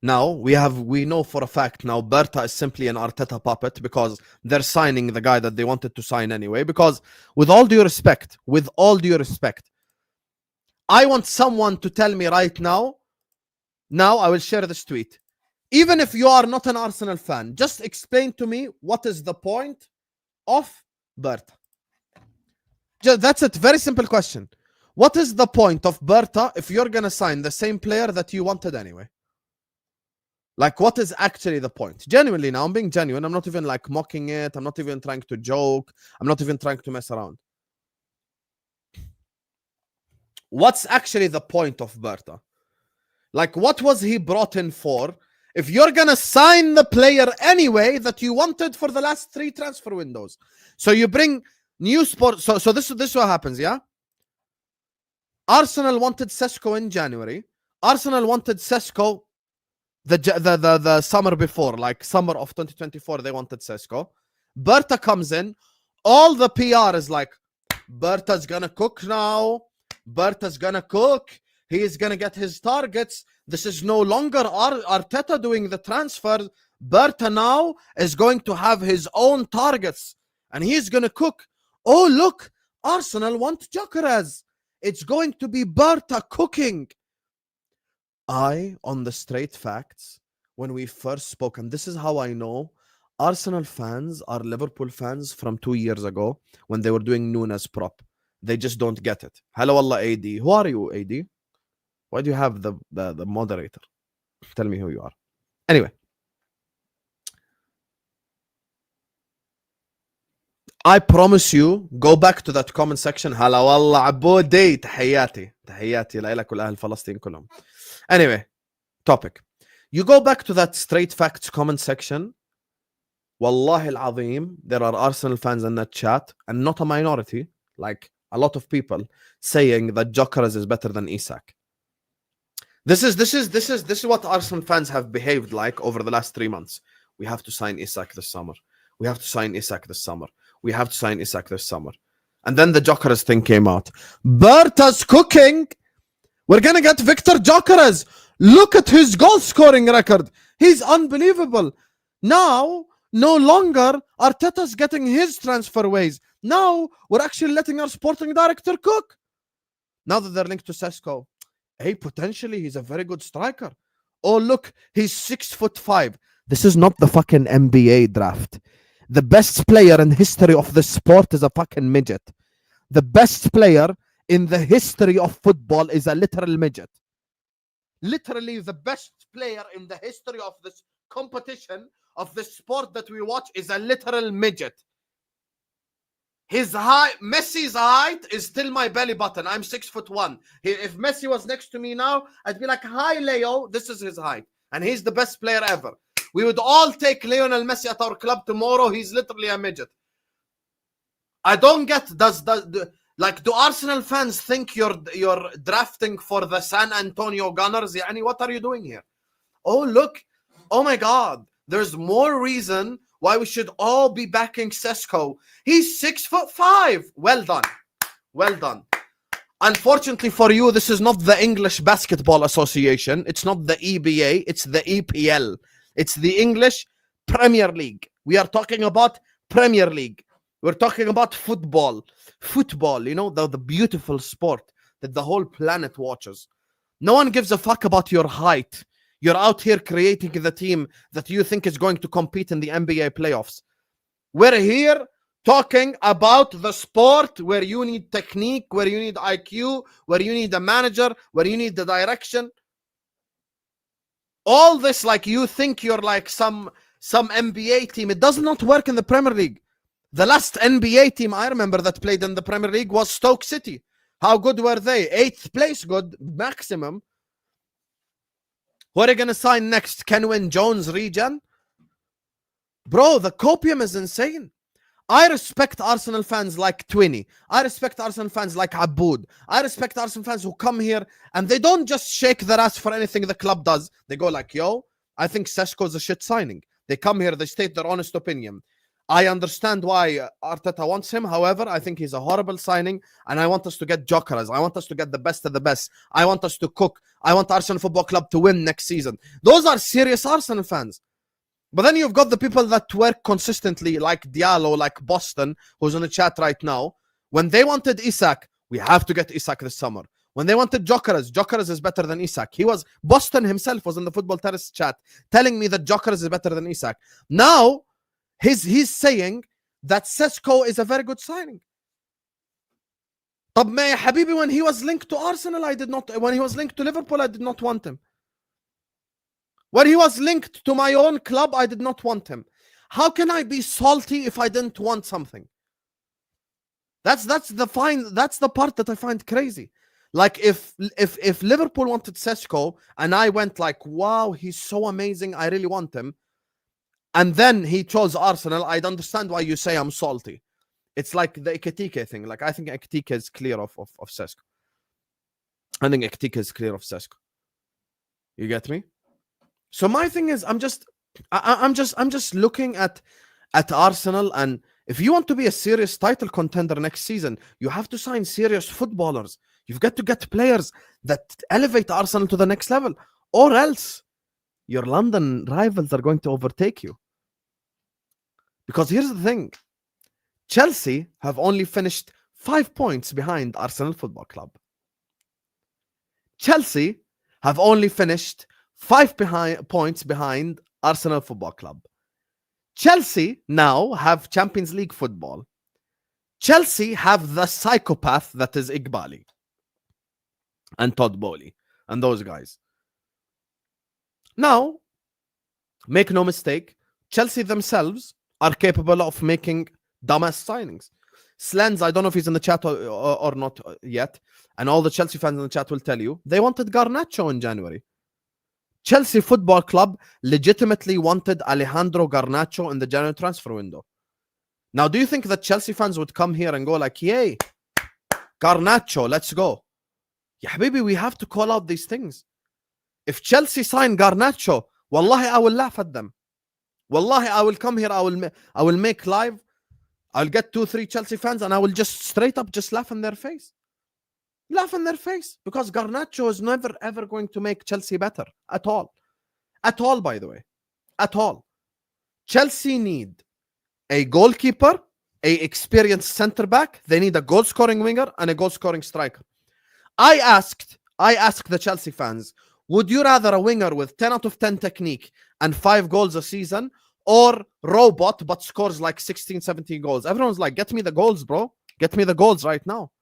Now, we know for a fact now Berta is simply an Arteta puppet, because they're signing the guy that they wanted to sign anyway. Because with all due respect, I want someone to tell me right now, I will share this tweet. Even if you are not an Arsenal fan, just explain to me what is the point of Berta. That's it. Very simple question. What is the point of Berta if you're going to sign the same player that you wanted anyway? Like, what is actually the point? Genuinely now, I'm being genuine. I'm not even like mocking it. I'm not even trying to joke. I'm not even trying to mess around. What's actually the point of Berta? Like, what was he brought in for? If you're going to sign the player anyway that you wanted for the last 3 transfer windows. So you bring new sport. So this is what happens, yeah? Arsenal wanted Sesko in January. Arsenal wanted Sesko the summer before, like summer of 2024, they wanted Sesko. Berta comes in. All the PR is like, Berta's going to cook now. Berta's going to cook. He is going to get his targets. This is no longer Arteta doing the transfer. Berta now is going to have his own targets. And he's going to cook. Oh, look. Arsenal want Gyokeres. It's going to be Berta cooking. On the straight facts, when we first spoke, and this is how I know Arsenal fans are Liverpool fans from 2 years ago when they were doing Nunes prop. They just don't get it. Hello, Allah, AD. Who are you, AD? Why do you have the moderator? Tell me who you are. Anyway. I promise you, go back to that comment section. Hello, Allah, Abudi. تحياتي لك ولأهل فلسطين كلهم. Anyway, topic. You go back to that straight facts comment section. Wallahi al-azim, there are Arsenal fans in that chat, and not a minority, like a lot of people, saying that Gyokeres is better than Isak. This is what Arsenal fans have behaved like over the last 3 months. We have to sign Isak this summer. We have to sign Isak this summer. We have to sign Isak this summer. And then the Gyokeres thing came out. Berta's cooking. We're going to get Victor Gyokeres. Look at his goal scoring record. He's unbelievable. Now, no longer Arteta's getting his transfer ways. Now, we're actually letting our sporting director cook. Now that they're linked to Sesko. Hey, potentially he's a very good striker. Oh, look, he's 6'5". This is not the fucking NBA draft. The best player in history of the sport is a fucking midget. The best player in the history of football is a literal midget. Literally, the best player in the history of this competition, of the sport that we watch, is a literal midget. His height, Messi's height is still my belly button. I'm 6'1". If Messi was next to me now, I'd be like, hi, Leo. This is his height. And he's the best player ever. We would all take Lionel Messi at our club tomorrow. He's literally a midget. I don't get, do Arsenal fans think you're drafting for the San Antonio Gunners? Yani, what are you doing here? Oh, look. Oh, my God. There's more reason why we should all be backing Sesko. He's 6'5". Well done. Well done. Unfortunately for you, this is not the English Basketball Association. It's not the EBA. It's the EPL. It's the English Premier League. We are talking about Premier League. We're talking about football. Football, you know, the beautiful sport that the whole planet watches. No one gives a fuck about your height. You're out here creating the team that you think is going to compete in the NBA playoffs. We're here talking about the sport where you need technique, where you need IQ, where you need a manager, where you need the direction. All this, like, you think you're like some NBA team. It does not work in the Premier League. The last NBA team I remember that played in the Premier League was Stoke City. How good were they? 8th place good, maximum. What are you going to sign next? Kenwyn Jones regen? Bro, the copium is insane. I respect Arsenal fans like Twinny. I respect Arsenal fans like Aboud. I respect Arsenal fans who come here and they don't just shake their ass for anything the club does. They go like, yo, I think Sesko's a shit signing. They come here, they state their honest opinion. I understand why Arteta wants him. However, I think he's a horrible signing and I want us to get Gyokeres. I want us to get the best of the best. I want us to cook. I want Arsenal Football Club to win next season. Those are serious Arsenal fans. But then you've got the people that work consistently, like Diallo, like Boston, who's on the chat right now. When they wanted Isak, we have to get Isak this summer. When they wanted Gyokeres, Gyokeres is better than Isak. Boston himself was in the Football Terrace chat telling me that Gyokeres is better than Isak. Now, he's saying that Sesko is a very good signing. طب ما حبيبي, when he was linked to Arsenal, when he was linked to Liverpool, I did not want him. When he was linked to my own club, I did not want him. How can I be salty if I didn't want something? That's the part that I find crazy. Like if Liverpool wanted Sesko and I went like, wow, he's so amazing, I really want him, and then he chose Arsenal, I'd understand why you say I'm salty. It's like the Ekitike thing. Like, I think Ekitike is clear of Sesko. I think Ekitike is clear of Sesko. You get me? So my thing is, I'm just looking at Arsenal, and if you want to be a serious title contender next season, you have to sign serious footballers. You've got to get players that elevate Arsenal to the next level, or else your London rivals are going to overtake you. Because here's the thing. Chelsea have only finished 5 points behind Arsenal Football Club. Chelsea have only finished 5 points behind Arsenal Football Club. Chelsea now have Champions League football. Chelsea have the psychopath that is Iqbali and Todd Bowley and those guys. Now, make no mistake, Chelsea themselves are capable of making dumbass signings. Slens, I don't know if he's in the chat or not yet, and all the Chelsea fans in the chat will tell you, they wanted Garnacho in January. Chelsea Football Club legitimately wanted Alejandro Garnacho in the January transfer window. Now, do you think that Chelsea fans would come here and go like, yay, Garnacho, let's go? Ya habibi, we have to call out these things. If Chelsea sign Garnacho, wallahi, I will laugh at them. Wallahi, I will come here, I will make live, I'll get 2-3 Chelsea fans and I will just straight up just laugh in their face. Laugh in their face, because Garnacho is never ever going to make Chelsea better at all. At all, by the way. At all. Chelsea need a goalkeeper, a experienced centre back. They need a goal scoring winger and a goal scoring striker. I asked the Chelsea fans, would you rather a winger with 10 out of 10 technique and 5 goals a season, or robot but scores like 16, 17 goals? Everyone's like, get me the goals, bro. Get me the goals right now.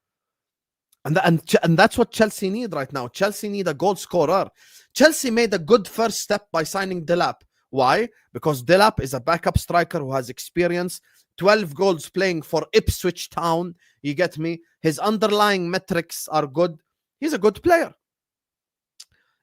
And that's what Chelsea need right now. Chelsea need a goal scorer. Chelsea made a good first step by signing Delap. Why? Because Delap is a backup striker who has experience, 12 goals playing for Ipswich Town. You get me? His underlying metrics are good. He's a good player.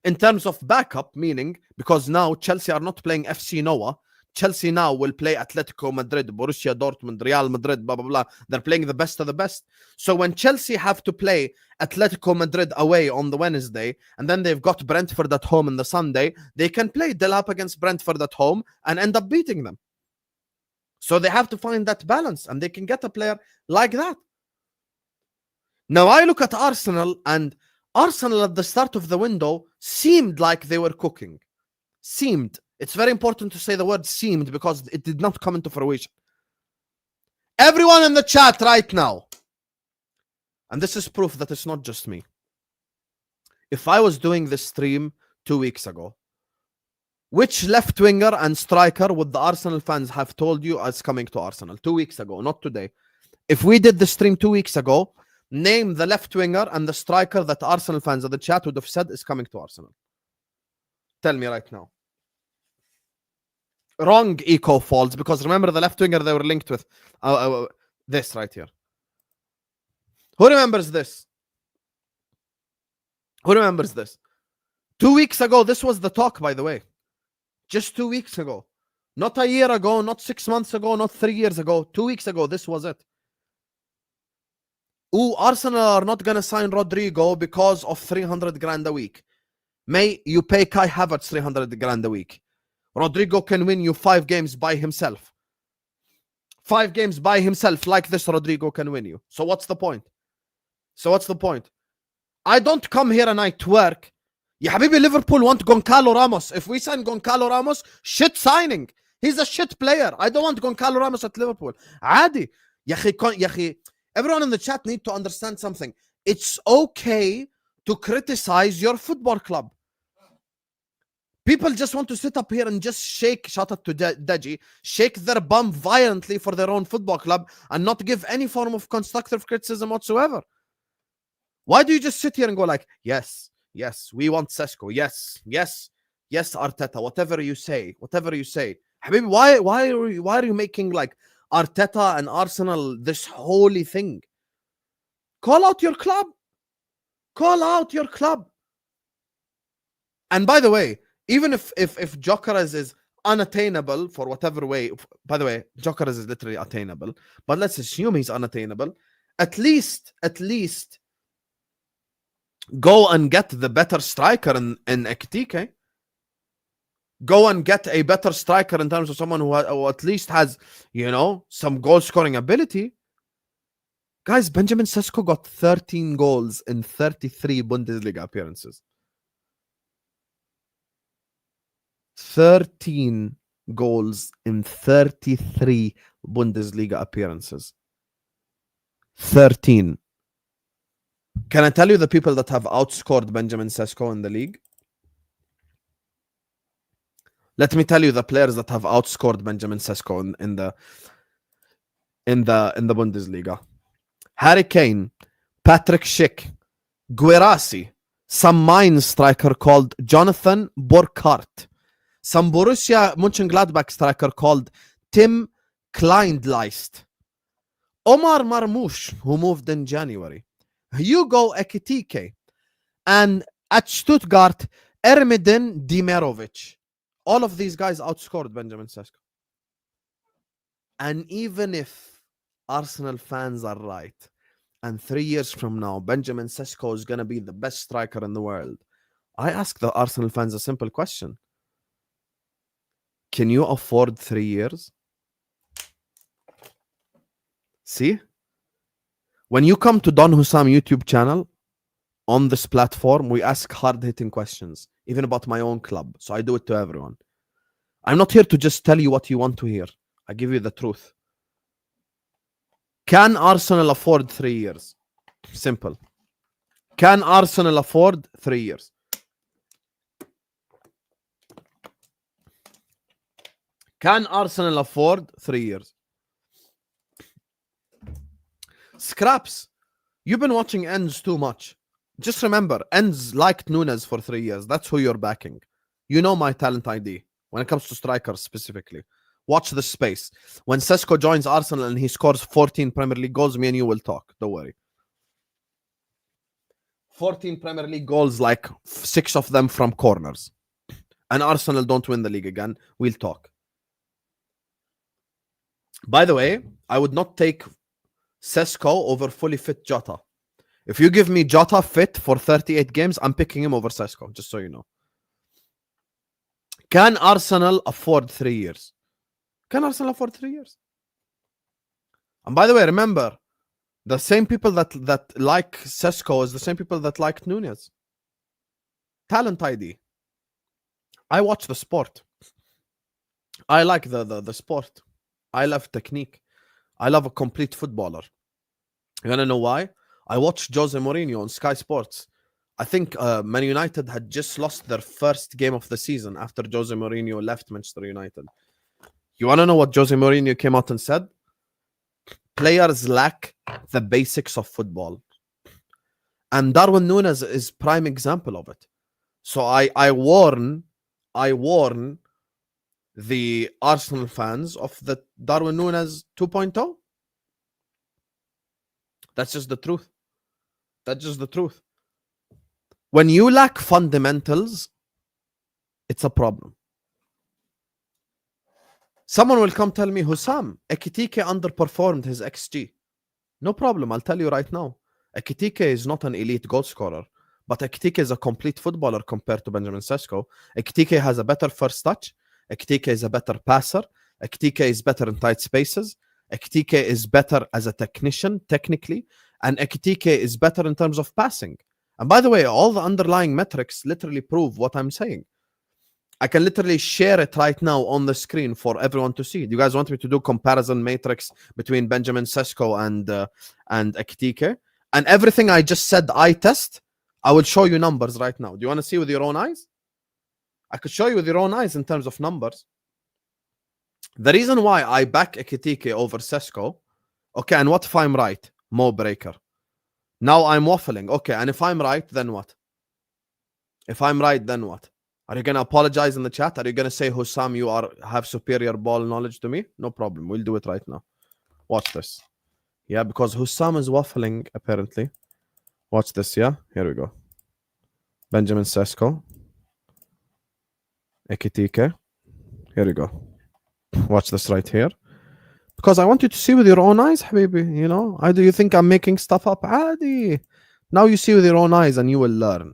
In terms of backup, meaning, because now Chelsea are not playing FC Noah. Chelsea now will play Atletico Madrid, Borussia Dortmund, Real Madrid, blah, blah, blah. They're playing the best of the best. So when Chelsea have to play Atletico Madrid away on the Wednesday, and then they've got Brentford at home on the Sunday, they can play Delap against Brentford at home and end up beating them. So they have to find that balance, and they can get a player like that. Now I look at Arsenal, and Arsenal at the start of the window seemed like they were cooking. Seemed. It's very important to say the word seemed, because it did not come into fruition. Everyone in the chat right now, and this is proof that it's not just me. If I was doing this stream 2 weeks ago, which left winger and striker would the Arsenal fans have told you is coming to Arsenal 2 weeks ago, not today? If we did the stream 2 weeks ago, name the left winger and the striker that Arsenal fans in the chat would have said is coming to Arsenal. Tell me right now. Wrong, Eco Falls, because remember the left winger they were linked with this right here. Who remembers this? Who remembers this? 2 weeks ago, this was the talk, by the way. Just 2 weeks ago. Not a year ago, not 6 months ago, not 3 years ago. 2 weeks ago, this was it. Ooh, Arsenal are not going to sign Rodrigo because of 300 grand a week. May you pay Kai Havertz 300 grand a week. Rodrigo can win you 5 games by himself. 5 games by himself like this, Rodrigo can win you. So what's the point? So what's the point? I don't come here and I twerk. Ya habibi, Liverpool want Goncalo Ramos. If we sign Goncalo Ramos, shit signing. He's a shit player. I don't want Goncalo Ramos at Liverpool. Adi. Yahi, everyone in the chat need to understand something. It's okay to criticize your football club. People just want to sit up here and just shake, shout out to Deji, shake their bum violently for their own football club and not give any form of constructive criticism whatsoever. Why do you just sit here and go like, yes, we want Sesko, yes, Arteta, whatever you say. Habibi, why are you making like Arteta and Arsenal this holy thing? Call out your club. And by the way, even if Gyokeres is unattainable for whatever way, by the way, Gyokeres is literally attainable, but let's assume he's unattainable, at least go and get the better striker in Ekitike. Go and get a better striker in terms of someone who at least has, some goal-scoring ability. Guys, Benjamin Sesko got 13 goals in 33 Bundesliga appearances. 13 goals in 33 Bundesliga appearances. 13. Can I tell you the people that have outscored Benjamin Sesko in the league? Let me tell you the players that have outscored Benjamin Sesko in the Bundesliga. Harry Kane, Patrick Schick, Guerassi, some Mainz striker called Jonathan Burkhardt, some Borussia Mönchengladbach striker called Tim Kleindleist, Omar Marmoush, who moved in January, Hugo Ekitike, and at Stuttgart, Ermedin Demirovic. All of these guys outscored Benjamin Sesko. And even if Arsenal fans are right, and 3 years from now, Benjamin Sesko is going to be the best striker in the world, I ask the Arsenal fans a simple question. Can you afford 3 years? See? When you come to Don Hussam YouTube channel, on this platform, we ask hard-hitting questions, even about my own club. So I do it to everyone. I'm not here to just tell you what you want to hear. I give you the truth. Can Arsenal afford 3 years? Simple. Can Arsenal afford 3 years? Can Arsenal afford 3 years? Scraps, you've been watching Ends too much. Just remember, Ends liked Nunes for 3 years. That's who you're backing. You know my talent ID when it comes to strikers specifically. Watch the space. When Sesko joins Arsenal and he scores 14 Premier League goals, me and you will talk. Don't worry. 14 Premier League goals, like 6 of them from corners. And Arsenal don't win the league again. We'll talk. By the way, I would not take Sesko over fully fit Jota. If you give me Jota fit for 38 games, I'm picking him over Sesko, just so you know. Can Arsenal afford 3 years? Can Arsenal afford 3 years? And by the way, remember, the same people that like Sesko is the same people that like Nunes. Talent ID. I watch the sport. I like the sport. I love technique. I love a complete footballer. You wanna know why? I watched Jose Mourinho on Sky Sports. I think Man United had just lost their first game of the season after Jose Mourinho left Manchester United. You wanna know what Jose Mourinho came out and said? Players lack the basics of football. And Darwin Núñez is prime example of it. So I warn the Arsenal fans of the Darwin Núñez 2.0. That's just the truth. That's just the truth. When you lack fundamentals, it's a problem. Someone will come tell me, Hussam, Ekitike underperformed his XG. No problem, I'll tell you right now. Ekitike is not an elite goal scorer, but Ekitike is a complete footballer compared to Benjamin Sesko. Ekitike has a better first touch. Ekitike is a better passer. Ekitike is better in tight spaces. Ekitike is better as a technician, technically. And Ekitike is better in terms of passing. And by the way, all the underlying metrics literally prove what I'm saying. I can literally share it right now on the screen for everyone to see. Do you guys want me to do comparison matrix between Benjamin Sesko and Ekitike? And everything I just said eye test, I will show you numbers right now. Do you want to see with your own eyes? I could show you with your own eyes in terms of numbers. The reason why I back Ekitike over Sesko, okay, and what if I'm right? Mo breaker. Now I'm waffling. Okay, and if I'm right, then what? If I'm right, then what? Are you going to apologize in the chat? Are you going to say, Hussam, you have superior ball knowledge to me? No problem. We'll do it right now. Watch this. Yeah, because Hussam is waffling, apparently. Watch this, yeah? Here we go. Benjamin Sesko. Ekitike. Here we go. Watch this right here. Because I want you to see with your own eyes, Habibi. You know, do you think I'm making stuff up? Adi. Now you see with your own eyes and you will learn.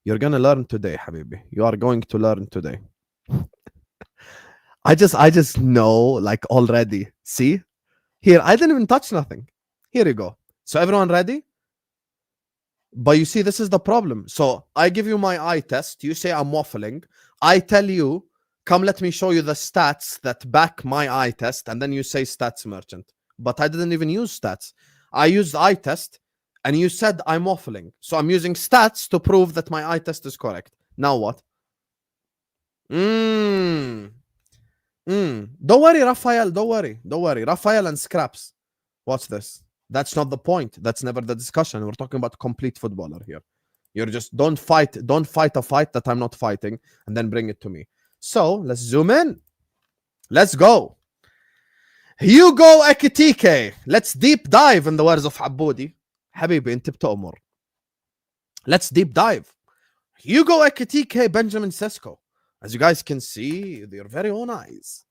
You're going to learn today, Habibi. You are going to learn today. I just know, like, already. See? Here, I didn't even touch nothing. Here you go. So everyone ready? But you see, this is the problem. So I give you my eye test. You say I'm waffling. I tell you, come let me show you the stats that back my eye test. And then you say stats merchant. But I didn't even use stats. I used eye test. And you said I'm waffling. So I'm using stats to prove that my eye test is correct. Now what? Don't worry, Raphael. Don't worry. Raphael and Scraps. Watch this. That's not the point. That's never the discussion. We're talking about complete footballer here. You're just don't fight a fight that I'm not fighting and then bring it to me. So let's zoom in. Let's go. Hugo Ekitike. Let's deep dive in the words of Aboudi. Habibi, انت بتأمر. Let's deep dive. Hugo Ekitike, Benjamin Sesko. As you guys can see with your very own eyes.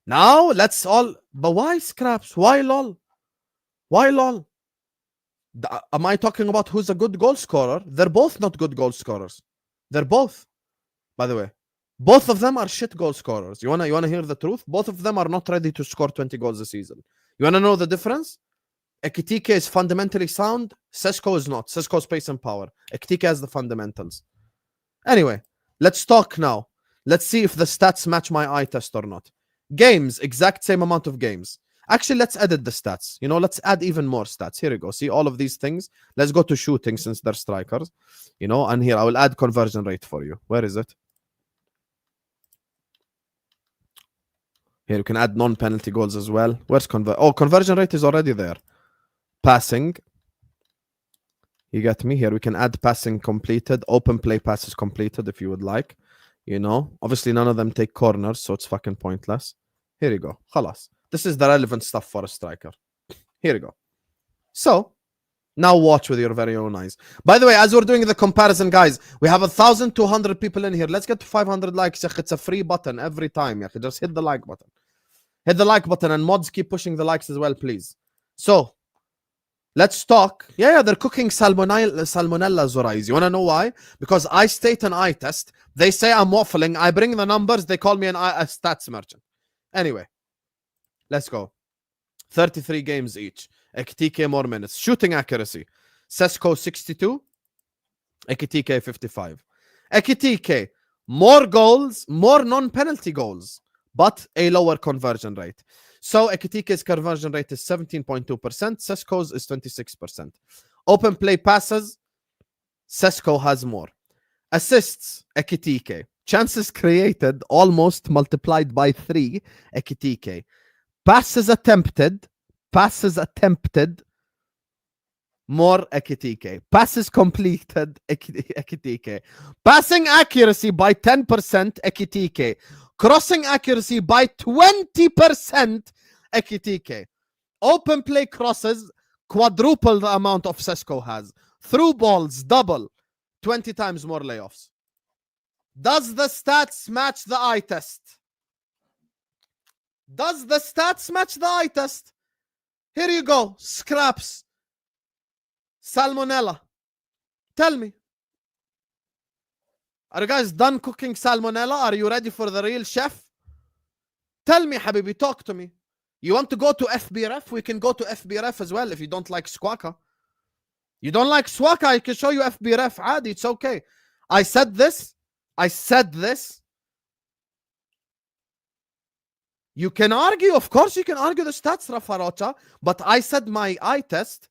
Now let's all. But why scraps? Why lol? Why lol? Am I talking about who's a good goal scorer? They're both not good goal scorers. They're both, by the way. Both of them are shit goal scorers. You wanna hear the truth? Both of them are not ready to score 20 goals a season. You wanna know the difference? Ekitike is fundamentally sound. Sesko is not. Sesko's pace and power. Ekitike has the fundamentals. Anyway, let's talk now. Let's see if the stats match my eye test or not. Games, exact same amount of games. Actually, let's edit the stats. You know, let's add even more stats. Here you go. See all of these things? Let's go to shooting since they're strikers. You know, and here I will add conversion rate for you. Where is it? Here you can add non-penalty goals as well. Where's conversion rate is already there. Passing. You get me? Here we can add passing completed. Open play passes completed if you would like. You know, obviously none of them take corners, so it's fucking pointless. Here you go. Khalas. This is the relevant stuff for a striker. Here you go. So, now watch with your very own eyes. By the way, as we're doing the comparison, guys, we have 1,200 people in here. Let's get to 500 likes. It's a free button every time. Just hit the like button. Hit the like button, and mods keep pushing the likes as well, please. So, let's talk. Yeah, they're cooking salmonella Zorais. You want to know why? Because I state an eye test. They say I'm waffling. I bring the numbers. They call me a stats merchant. Anyway, let's go. 33 games each. Ekitike more minutes. Shooting accuracy. Sesko 62. Ekitike 55. Ekitike more goals, more non-penalty goals, but a lower conversion rate. So Ekitike's conversion rate is 17.2%. Sesko's is 26%. Open play passes, Sesko has more. Assists, Ekitike. Chances created, almost multiplied by 3, Ekitike. Passes attempted, more Ekitike. Passes completed, Ekitike. Passing accuracy by 10%, Ekitike. Crossing accuracy by 20%, Ekitike. Open play crosses, quadruple the amount of Sesko has. Through balls, double. 20 times more layoffs. Does the stats match the eye test? Does the stats match the eye test? Here you go. Scraps. Salmonella. Tell me. Are you guys done cooking salmonella? Are you ready for the real chef? Tell me, Habibi. Talk to me. You want to go to FBRF? We can go to FBRF as well if you don't like Squawka. You don't like Squawka? I can show you FBRF. Adi, it's okay. I said this. You can argue. Of course you can argue the stats, Rafa Rocha. But I said my eye test.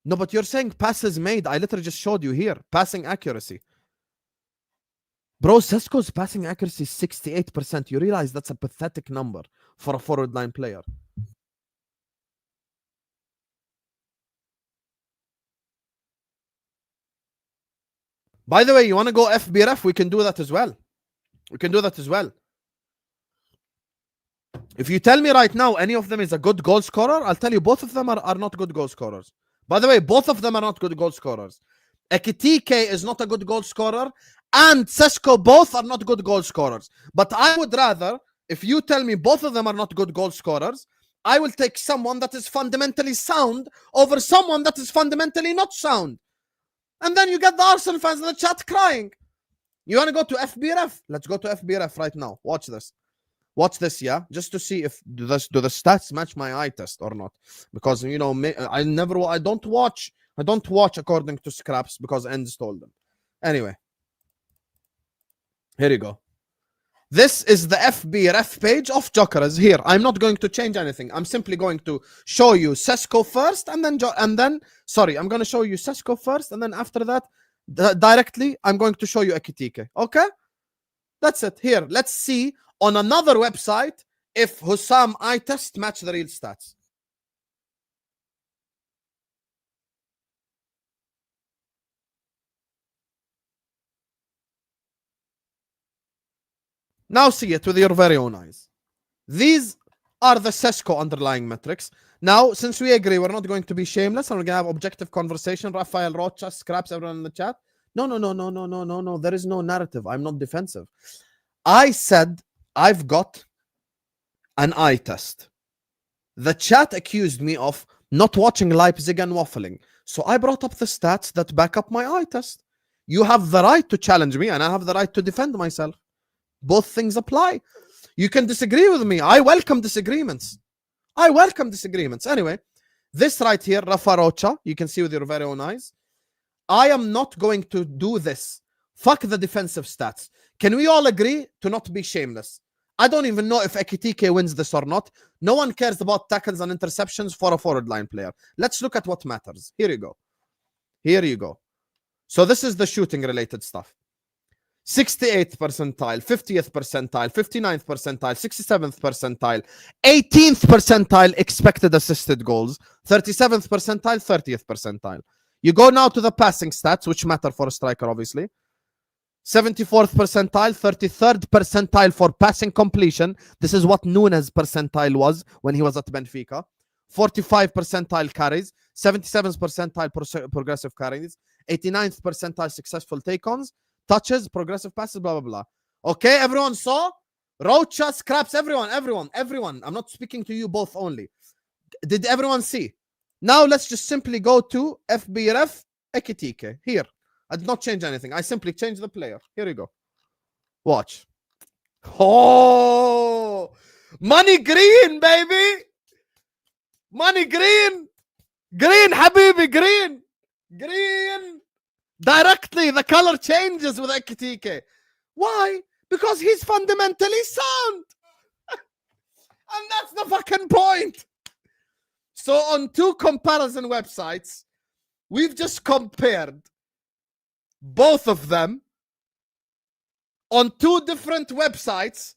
No, but you're saying passes made. I literally just showed you here. Passing accuracy. Bro, Sesko's passing accuracy is 68%. You realize that's a pathetic number for a forward line player. By the way, you want to go FBRF? We can do that as well. If you tell me right now any of them is a good goal scorer, I'll tell you both of them are not good goal scorers. By the way, both of them are not good goal scorers. Ekitike is not a good goal scorer, and Sesko both are not good goal scorers. But I would rather, if you tell me both of them are not good goal scorers, I will take someone that is fundamentally sound over someone that is fundamentally not sound. And then you get the Arsenal fans in the chat crying. You want to go to FBRF? Let's go to FBRF right now. Watch this. Watch this, yeah? Just to see if do the stats match my eye test or not. Because, you know, I don't watch according to scraps because Ends told them. Anyway. Here you go. This is the FBRF page of Gyokeres. Here, I'm not going to change anything. I'm simply going to show you Sesko first, and then I'm going to show you Sesko first, and then after that, directly, I'm going to show you Ekitike. Okay? That's it. Here, let's see on another website if Hussam eye test match the real stats. Now see it with your very own eyes. These are the Sesko underlying metrics. Now, since we agree we're not going to be shameless and we're going to have objective conversation, Rafael Rocha, Scraps, everyone in the chat, No. There is no narrative. I'm not defensive. I said I've got an eye test. The chat accused me of not watching Leipzig and waffling. So I brought up the stats that back up my eye test. You have the right to challenge me, and I have the right to defend myself. Both things apply. You can disagree with me. I welcome disagreements. Anyway, this right here, Rafa Rocha, you can see with your very own eyes. I am not going to do this. Fuck the defensive stats. Can we all agree to not be shameless? I don't even know if Ekitike wins this or not. No one cares about tackles and interceptions for a forward line player. Let's look at what matters. Here you go. So this is the shooting related stuff. 68th percentile, 50th percentile, 59th percentile, 67th percentile, 18th percentile expected assisted goals, 37th percentile, 30th percentile. You go now to the passing stats, which matter for a striker, obviously. 74th percentile, 33rd percentile for passing completion. This is what Nunes percentile was when he was at Benfica. 45 percentile carries, 77th percentile progressive carries, 89th percentile successful take-ons, touches, progressive passes, blah, blah, blah. Okay, everyone saw? Rocha scraps everyone. I'm not speaking to you both only. Did everyone see? Now let's just simply go to FBRF Ekitike. Here. I did not change anything. I simply changed the player. Here you go. Watch. Oh! Money green, baby! Money green! Green, habibi, green! Green! Directly, the color changes with Ekitike. Why? Because he's fundamentally sound. And that's the fucking point. So on two comparison websites, we've just compared both of them on two different websites.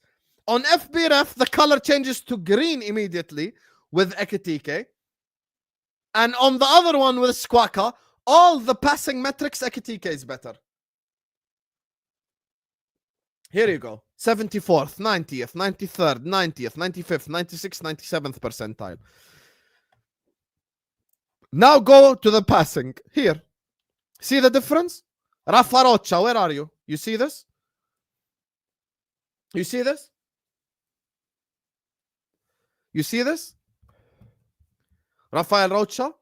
On FBRF, the color changes to green immediately with Ekitike. And on the other one with Squawka, all the passing metrics, Ekitike is better. Here you go. 74th, 90th, 93rd, 90th, 95th, 96th, 97th percentile. Now go to the passing. Here. See the difference? Rafa Rocha, where are you? You see this? You see this? You see this? Rafael Rocha?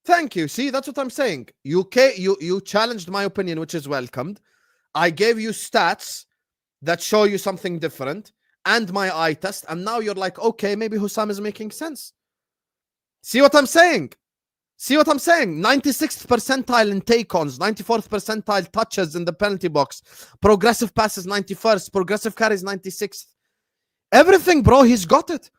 Thank you. See, that's what I'm saying. You challenged my opinion, which is welcomed. I gave you stats that show you something different and my eye test, and now you're like, okay, maybe Hussam is making sense. See what I'm saying? 96th percentile in take-ons, 94th percentile touches in the penalty box, progressive passes 91st, progressive carries 96th. Everything, bro, he's got it.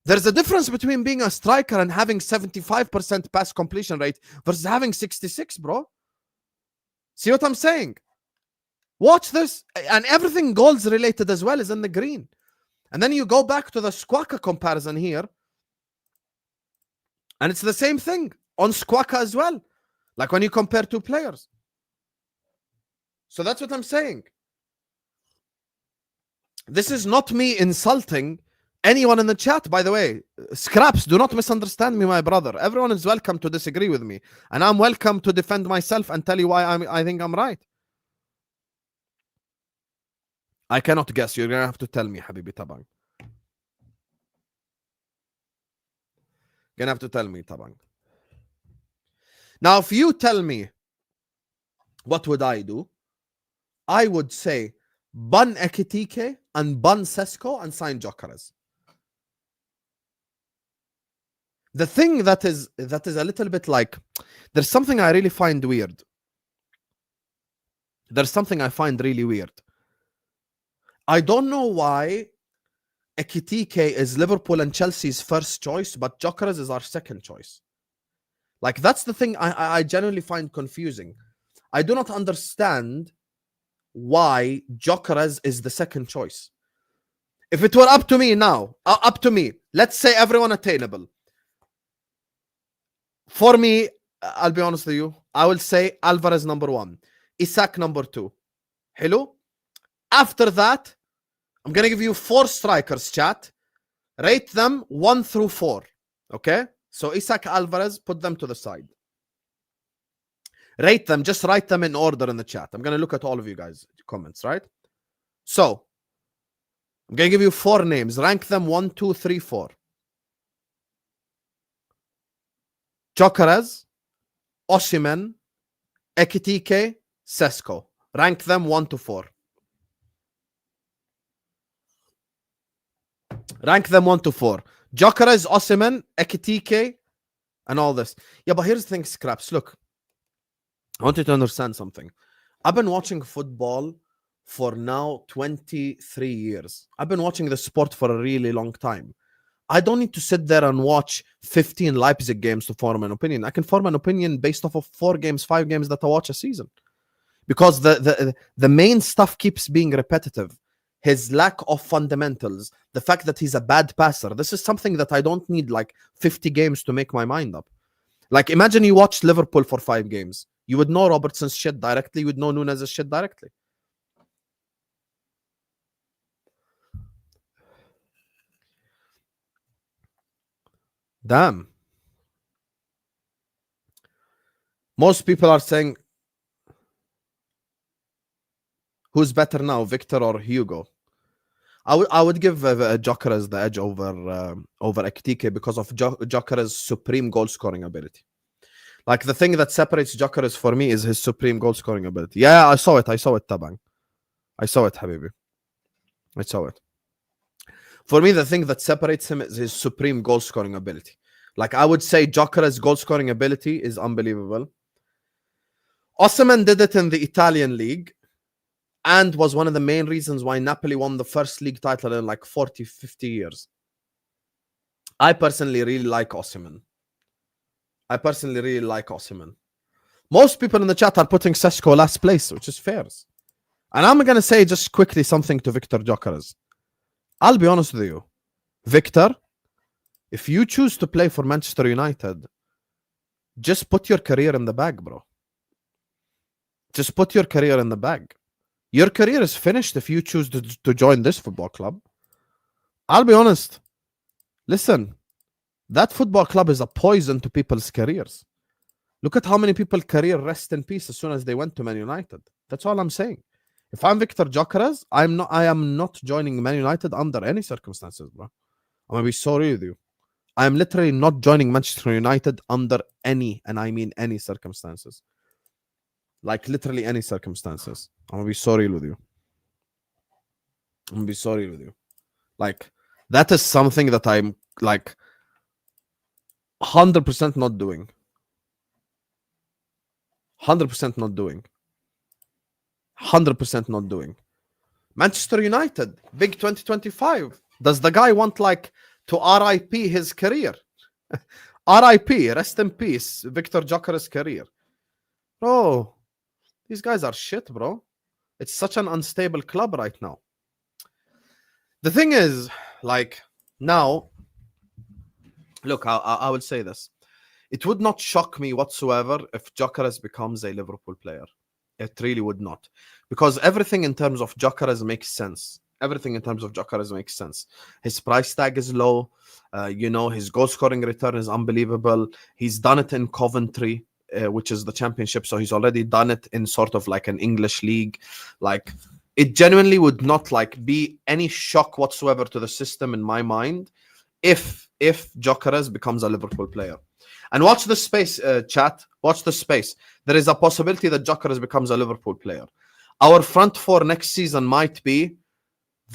There's a difference between being a striker and having 75% pass completion rate versus having 66, bro. See what I'm saying? Watch this. And everything goals related as well is in the green. And then you go back to the Squawka comparison here. And it's the same thing on Squawka as well. Like when you compare two players. So that's what I'm saying. This is not me insulting anyone in the chat, by the way. Scraps, do not misunderstand me, my brother. Everyone is welcome to disagree with me. And I'm welcome to defend myself and tell you why I think I'm right. I cannot guess. You're going to have to tell me, Habibi Tabang. You're going to have to tell me, Tabang. Now, if you tell me, what would I do? I would say, ban Ekitike and ban Sesko and sign Gyokeres. The thing that is a little bit like, there's something I really find weird. There's something I find really weird. I don't know why Ekitike is Liverpool and Chelsea's first choice, but Gyokeres is our second choice. Like, that's the thing I genuinely find confusing. I do not understand why Gyokeres is the second choice. If it were up to me now, let's say everyone attainable. For me, I'll be honest with you, I will say Alvarez number 1, Isak number 2. Hello? After that, I'm going to give you 4 strikers, chat. Rate them 1 through 4. Okay? So Isak, Alvarez, put them to the side. Rate them. Just write them in order in the chat. I'm going to look at all of you guys' comments, right? So, I'm going to give you 4 names. Rank them 1, 2, 3, 4. Gyokeres, Osimhen, Ekitike, Sesko. Rank them 1 to 4. Rank them 1 to 4. Gyokeres, Osimhen, Ekitike, and all this. Yeah, but here's the thing, Scraps. Look, I want you to understand something. I've been watching football for now 23 years. I've been watching the sport for a really long time. I don't need to sit there and watch 15 Leipzig games to form an opinion. I can form an opinion based off of 4 games, 5 games that I watch a season. Because the main stuff keeps being repetitive. His lack of fundamentals, the fact that he's a bad passer. This is something that I don't need like 50 games to make my mind up. Like, imagine you watched Liverpool for 5 games. You would know Robertson's shit directly. You would know Nunez's shit directly. Damn. Most people are saying, who's better now, Victor or Hugo? I would give Gyokeres the edge over Ekitike because of Gyokeres' supreme goal scoring ability. Like, the thing that separates Gyokeres for me is his supreme goal scoring ability. Yeah, I saw it, Tabang. I saw it, Habibi. I saw it. For me, the thing that separates him is his supreme goal scoring ability. Like, I would say Gyokeres' goal scoring ability is unbelievable. Osimhen did it in the Italian league and was one of the main reasons why Napoli won the first league title in like 40, 50 years. I personally really like Osimhen. Most people in the chat are putting Sesko last place, which is fair. And I'm going to say just quickly something to Victor Gyokeres. I'll be honest with you. Victor, if you choose to play for Manchester United, just put your career in the bag, bro. Just put your career in the bag. Your career is finished if you choose to join this football club. I'll be honest. Listen, that football club is a poison to people's careers. Look at how many people's career rest in peace as soon as they went to Man United. That's all I'm saying. If I'm Victor Gyokeres, I am not joining Man United under any circumstances, bro. I'm gonna be sorry with you. I am literally not joining Manchester United under any, and I mean any circumstances. Like, literally any circumstances. I'm gonna be sorry with you. Like, that is something that I'm like 100% not doing. 100% not doing. 100% not doing. Manchester United, big 2025. Does the guy want like to RIP his career? RIP, rest in peace, Victor Gyokeres' career. Bro, these guys are shit, bro. It's such an unstable club right now. The thing is, like, now, look, I will say this. It would not shock me whatsoever if Gyokeres becomes a Liverpool player. It really would not. Because everything in terms of Gyokeres makes sense. His price tag is low. His goal scoring return is unbelievable. He's done it in Coventry, which is the championship. So he's already done it in sort of like an English league. Like, it genuinely would not like be any shock whatsoever to the system in my mind if Gyokeres becomes a Liverpool player. And watch the space, chat. Watch the space. There is a possibility that Gyokeres becomes a Liverpool player. Our front four next season might be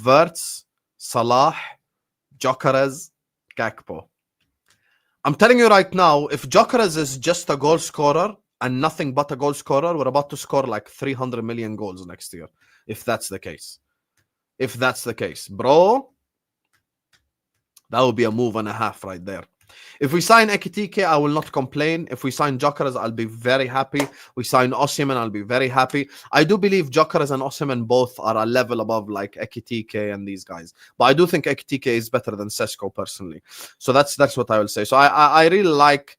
Wirtz, Salah, Gyokeres, Gakpo. I'm telling you right now, if Gyokeres is just a goal scorer and nothing but a goal scorer, we're about to score like 300 million goals next year. If that's the case. Bro, that would be a move and a half right there. If we sign Ekitike, I will not complain. If we sign Gyokeres, I'll be very happy. We sign Osimhen, I'll be very happy. I do believe Gyokeres and Osimhen both are a level above like Ekitike and these guys. But I do think Ekitike is better than Sesko personally. So that's what I will say. So I really like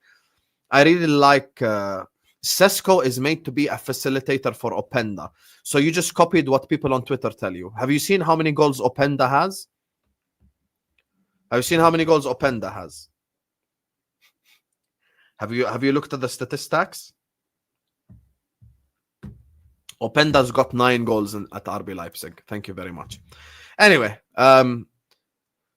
Sesko is made to be a facilitator for Openda. So you just copied what people on Twitter tell you. Have you seen how many goals Openda has? Have you looked at the statistics? Openda's got 9 goals at RB Leipzig. Thank you very much. Anyway,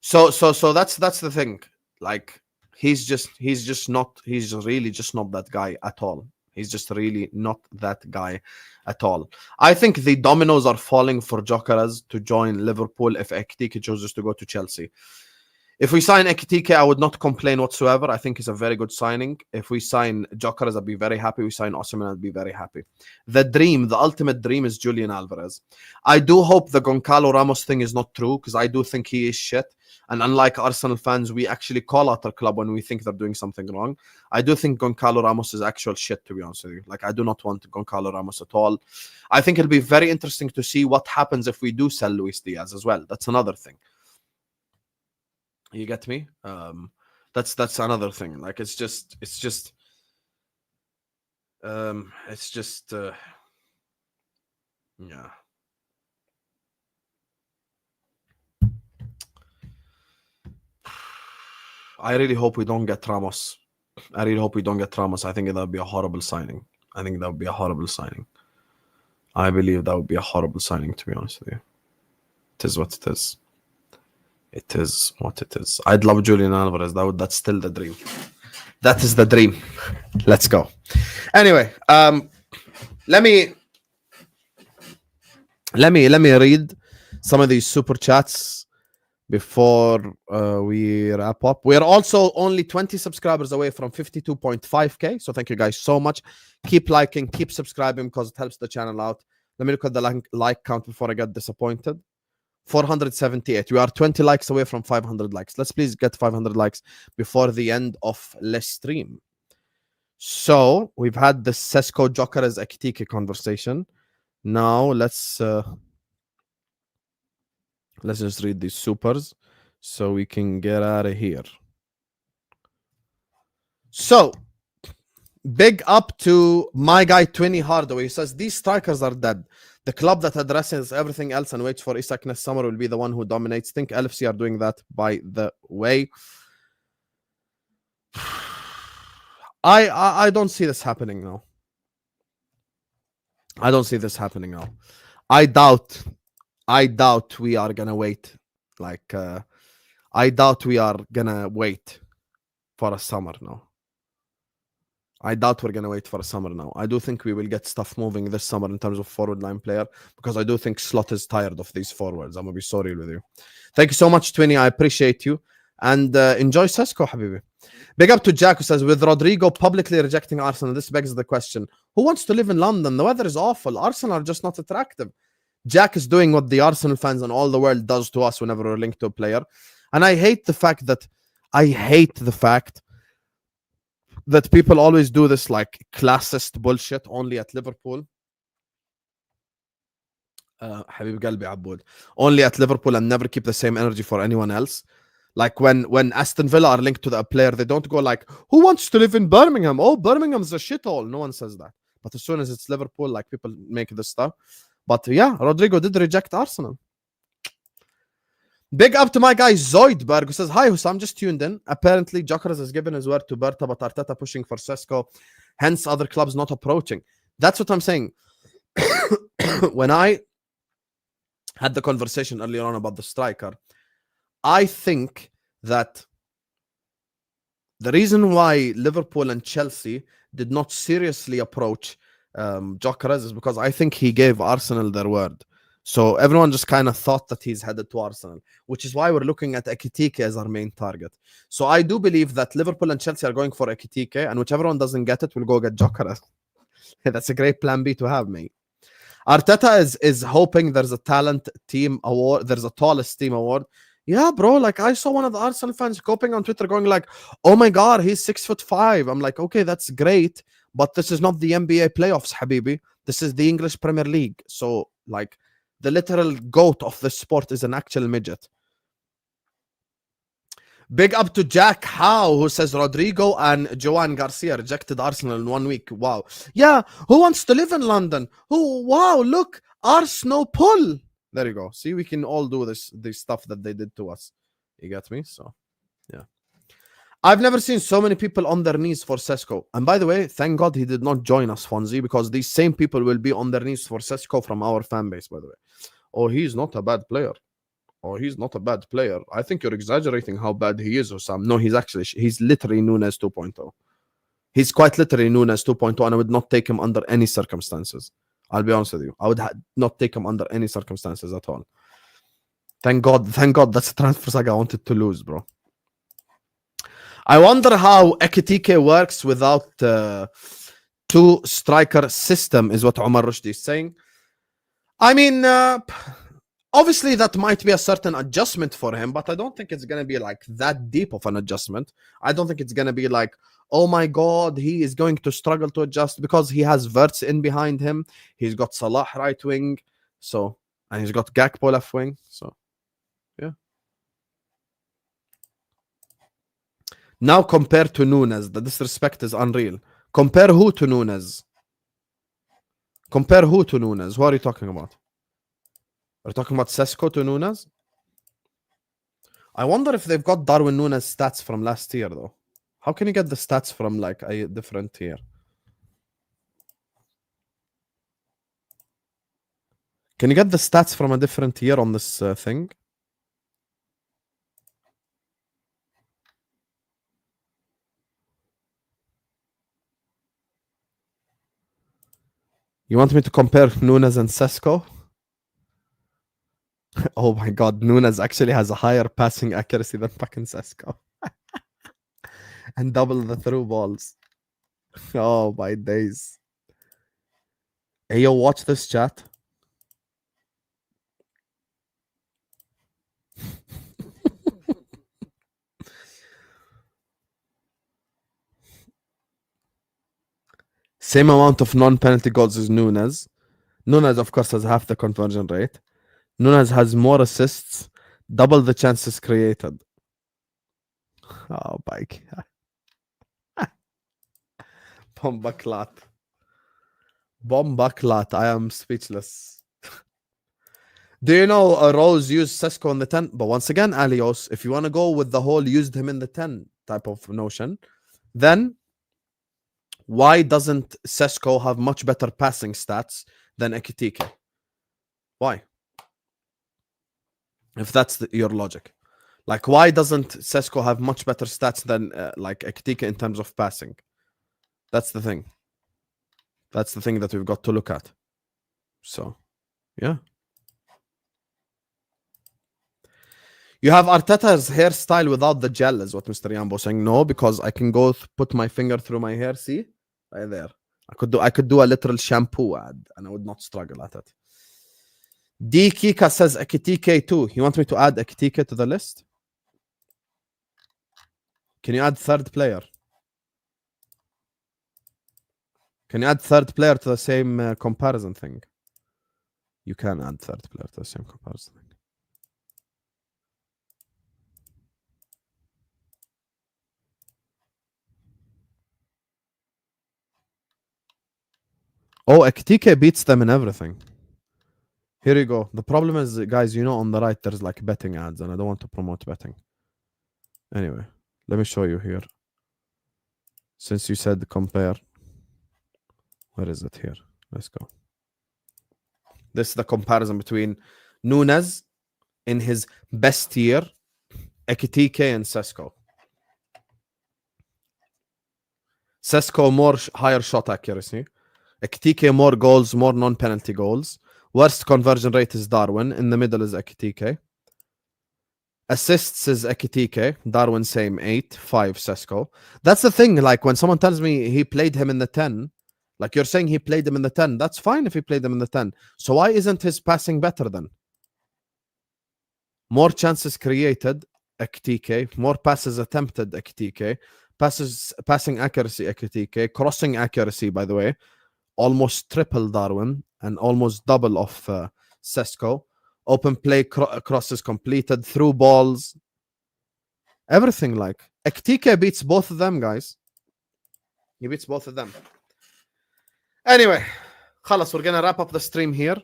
so that's the thing. Like he's really just not that guy at all. He's just really not that guy at all. I think the dominoes are falling for Gyokeres to join Liverpool if Ekitike chooses to go to Chelsea. If we sign Ekitike, I would not complain whatsoever. I think it's a very good signing. If we sign Gyokeres, I'd be very happy. We sign Osimhen, I'd be very happy. The ultimate dream is Julian Alvarez. I do hope the Goncalo Ramos thing is not true, because I do think he is shit. And unlike Arsenal fans, we actually call out our club when we think they're doing something wrong. I do think Goncalo Ramos is actual shit, to be honest with you. Like, I do not want Goncalo Ramos at all. I think it'll be very interesting to see what happens if we do sell Luis Diaz as well. That's another thing. You get me? That's another thing. Like, it's just yeah. I really hope we don't get Ramos. I think that would be a horrible signing. I believe that would be a horrible signing, to be honest with you. It is what it is. It is what it is. I'd love Julian Alvarez. That's still the dream. That is the dream. Let's go. Anyway, let me read some of these super chats before we wrap up. We are also only 20 subscribers away from 52.5k. So thank you guys so much. Keep liking, keep subscribing, because it helps the channel out. Let me look at the like count before I get disappointed. 478. We are 20 likes away from 500 likes. Let's please get 500 likes before the end of the stream. So we've had the Sesko Gyokeres Ekitike conversation. Now let's just read these supers so we can get out of here. So big up to my guy Twinny Hardaway. He says these strikers are dead. The club that addresses everything else and waits for Isak next summer will be the one who dominates. Think LFC are doing that, by the way. I don't see this happening now. I doubt we are gonna wait. I doubt we are gonna wait for a summer now. I doubt we're going to wait for a summer now. I do think we will get stuff moving this summer in terms of forward line player, because I do think Slot is tired of these forwards. I'm going to be so real with you. Thank you so much, Twinny. I appreciate you. And enjoy Sesko, Habibi. Big up to Jack, who says, with Rodrigo publicly rejecting Arsenal, this begs the question, who wants to live in London? The weather is awful. Arsenal are just not attractive. Jack is doing what the Arsenal fans and all the world does to us whenever we're linked to a player. And I hate the fact that people always do this like classist bullshit only at Liverpool. Habib Galbi Aboud. Only at Liverpool, and never keep the same energy for anyone else. Like when Aston Villa are linked to a player, they don't go like, who wants to live in Birmingham? Oh, Birmingham's a shithole. No one says that. But as soon as it's Liverpool, like, people make this stuff. But yeah, Rodrigo did reject Arsenal. Big up to my guy Zoidberg, who says, hi Hussam, just tuned in. Apparently Gyokeres has given his word to Berta, but Arteta pushing for Sesko, hence other clubs not approaching. That's what I'm saying. When I had the conversation earlier on about the striker, I think that the reason why Liverpool and Chelsea did not seriously approach Gyokeres is because I think he gave Arsenal their word. So everyone just kind of thought that he's headed to Arsenal, which is why we're looking at Ekitike as our main target. So I do believe that Liverpool and Chelsea are going for Ekitike, and whichever one doesn't get it, will go get Gyokeres. That's a great plan B to have, mate. Arteta is hoping there's a talent team award, there's a tallest team award. Yeah, bro, like I saw one of the Arsenal fans coping on Twitter going like, oh my God, he's 6'5". I'm like, okay, that's great, but this is not the NBA playoffs, Habibi. This is the English Premier League. So like, the literal goat of the sport is an actual midget. Big up to Jack Howe, who says Rodrigo and Joan Garcia rejected Arsenal in 1 week. Wow. Yeah, who wants to live in London? Who? Wow, look, Arsenal pull. There you go. See, we can all do this stuff that they did to us. You get me? So, yeah. I've never seen so many people on their knees for Sesko. And by the way, thank God he did not join us, Fonzie, because these same people will be on their knees for Sesko from our fan base, by the way. Oh, he's not a bad player. Oh, he's not a bad player. I think you're exaggerating how bad he is, Osam. No, he's literally Nunes 2.0. He's quite literally Nunes 2.0, and I would not take him under any circumstances. I'll be honest with you. I would not take him under any circumstances at all. Thank God. That's a transfer saga I wanted to lose, bro. I wonder how Ekitike works without two striker system, is what Omar Rushdie is saying. I mean, obviously that might be a certain adjustment for him, but I don't think it's going to be like that deep of an adjustment. I don't think it's going to be like, oh my God, he is going to struggle to adjust, because he has Wirtz in behind him. He's got Salah right wing, and he's got Gakpo left wing. So, yeah. Now compared to Nunes, the disrespect is unreal. Compare who to Nunes? Compare who to Nunes? What are you talking about? Are you talking about Sesko to Nunes? I wonder if they've got Darwin Nunes stats from last year, though. How can you get the stats from like a different year? Can you get the stats from a different year on this thing? You want me to compare Nunes and Sesko? Oh my God, Nunes actually has a higher passing accuracy than fucking Sesko. And double the through balls. Oh my days. Hey, yo, watch this, chat. Same amount of non-penalty goals as Nunes. Nunes, of course, has half the conversion rate. Nunes has more assists, double the chances created. Oh my God. Bombaklat. Bombaklat. I am speechless. Do you know Rose used Sesko in the 10? But once again, Alios, if you want to go with the whole used him in the 10 type of notion, then why doesn't Sesko have much better passing stats than Ekitike? Why? If that's your logic. Like, why doesn't Sesko have much better stats than like Ekitike in terms of passing? That's the thing. That's the thing that we've got to look at. So, yeah. You have Arteta's hairstyle without the gel, is what Mr. Yambo saying. No, because I can go put my finger through my hair. See, right there. I could do a literal shampoo ad, and I would not struggle at it. D Kika says Ekitike too. You want me to add Ekitike to the list? Can you add third player? Can you add third player to the same comparison thing? You can add third player to the same comparison thing. Oh, Ekitike beats them in everything. Here you go. The problem is, guys, you know, on the right, there's like betting ads, and I don't want to promote betting. Anyway, let me show you here. Since you said compare. Where is it here? Let's go. This is the comparison between Nunes in his best year, Ekitike and Sesko. Sesko more higher shot accuracy. Ekitike more goals, more non-penalty goals. Worst conversion rate is Darwin. In the middle is Ekitike. Assists is Ekitike. Darwin same 8, 5 Sesko. That's the thing. Like when someone tells me he played him in the 10, like you're saying he played him in the 10. That's fine if he played him in the 10. So why isn't his passing better then? More chances created, Ekitike. More passes attempted, Ekitike. Passing accuracy, Ekitike. Crossing accuracy, by the way, almost triple Darwin and almost double of Sesko. Open play crosses completed, through balls, everything. Like Ekitike beats both of them, guys. He beats both of them. Anyway, خلاص, we're gonna wrap up the stream here.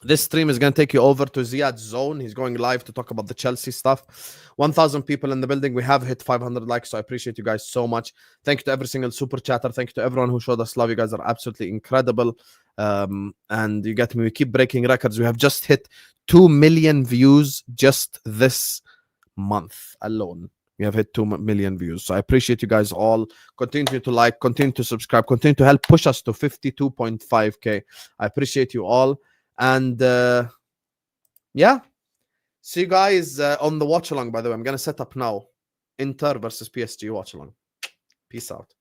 This stream is going to take you over to Ziad's zone. He's going live to talk about the Chelsea stuff. 1,000 people in the building. We have hit 500 likes, so I appreciate you guys so much. Thank you to every single super chatter. Thank you to everyone who showed us love. You guys are absolutely incredible. And you get me. We keep breaking records. We have just hit 2 million views just this month alone. We have hit 2 million views. So I appreciate you guys all. Continue to like, continue to subscribe, continue to help push us to 52.5K. I appreciate you all. And yeah, see you guys on the watch along. By the way, I'm gonna set up now Inter versus PSG watch along. Peace out.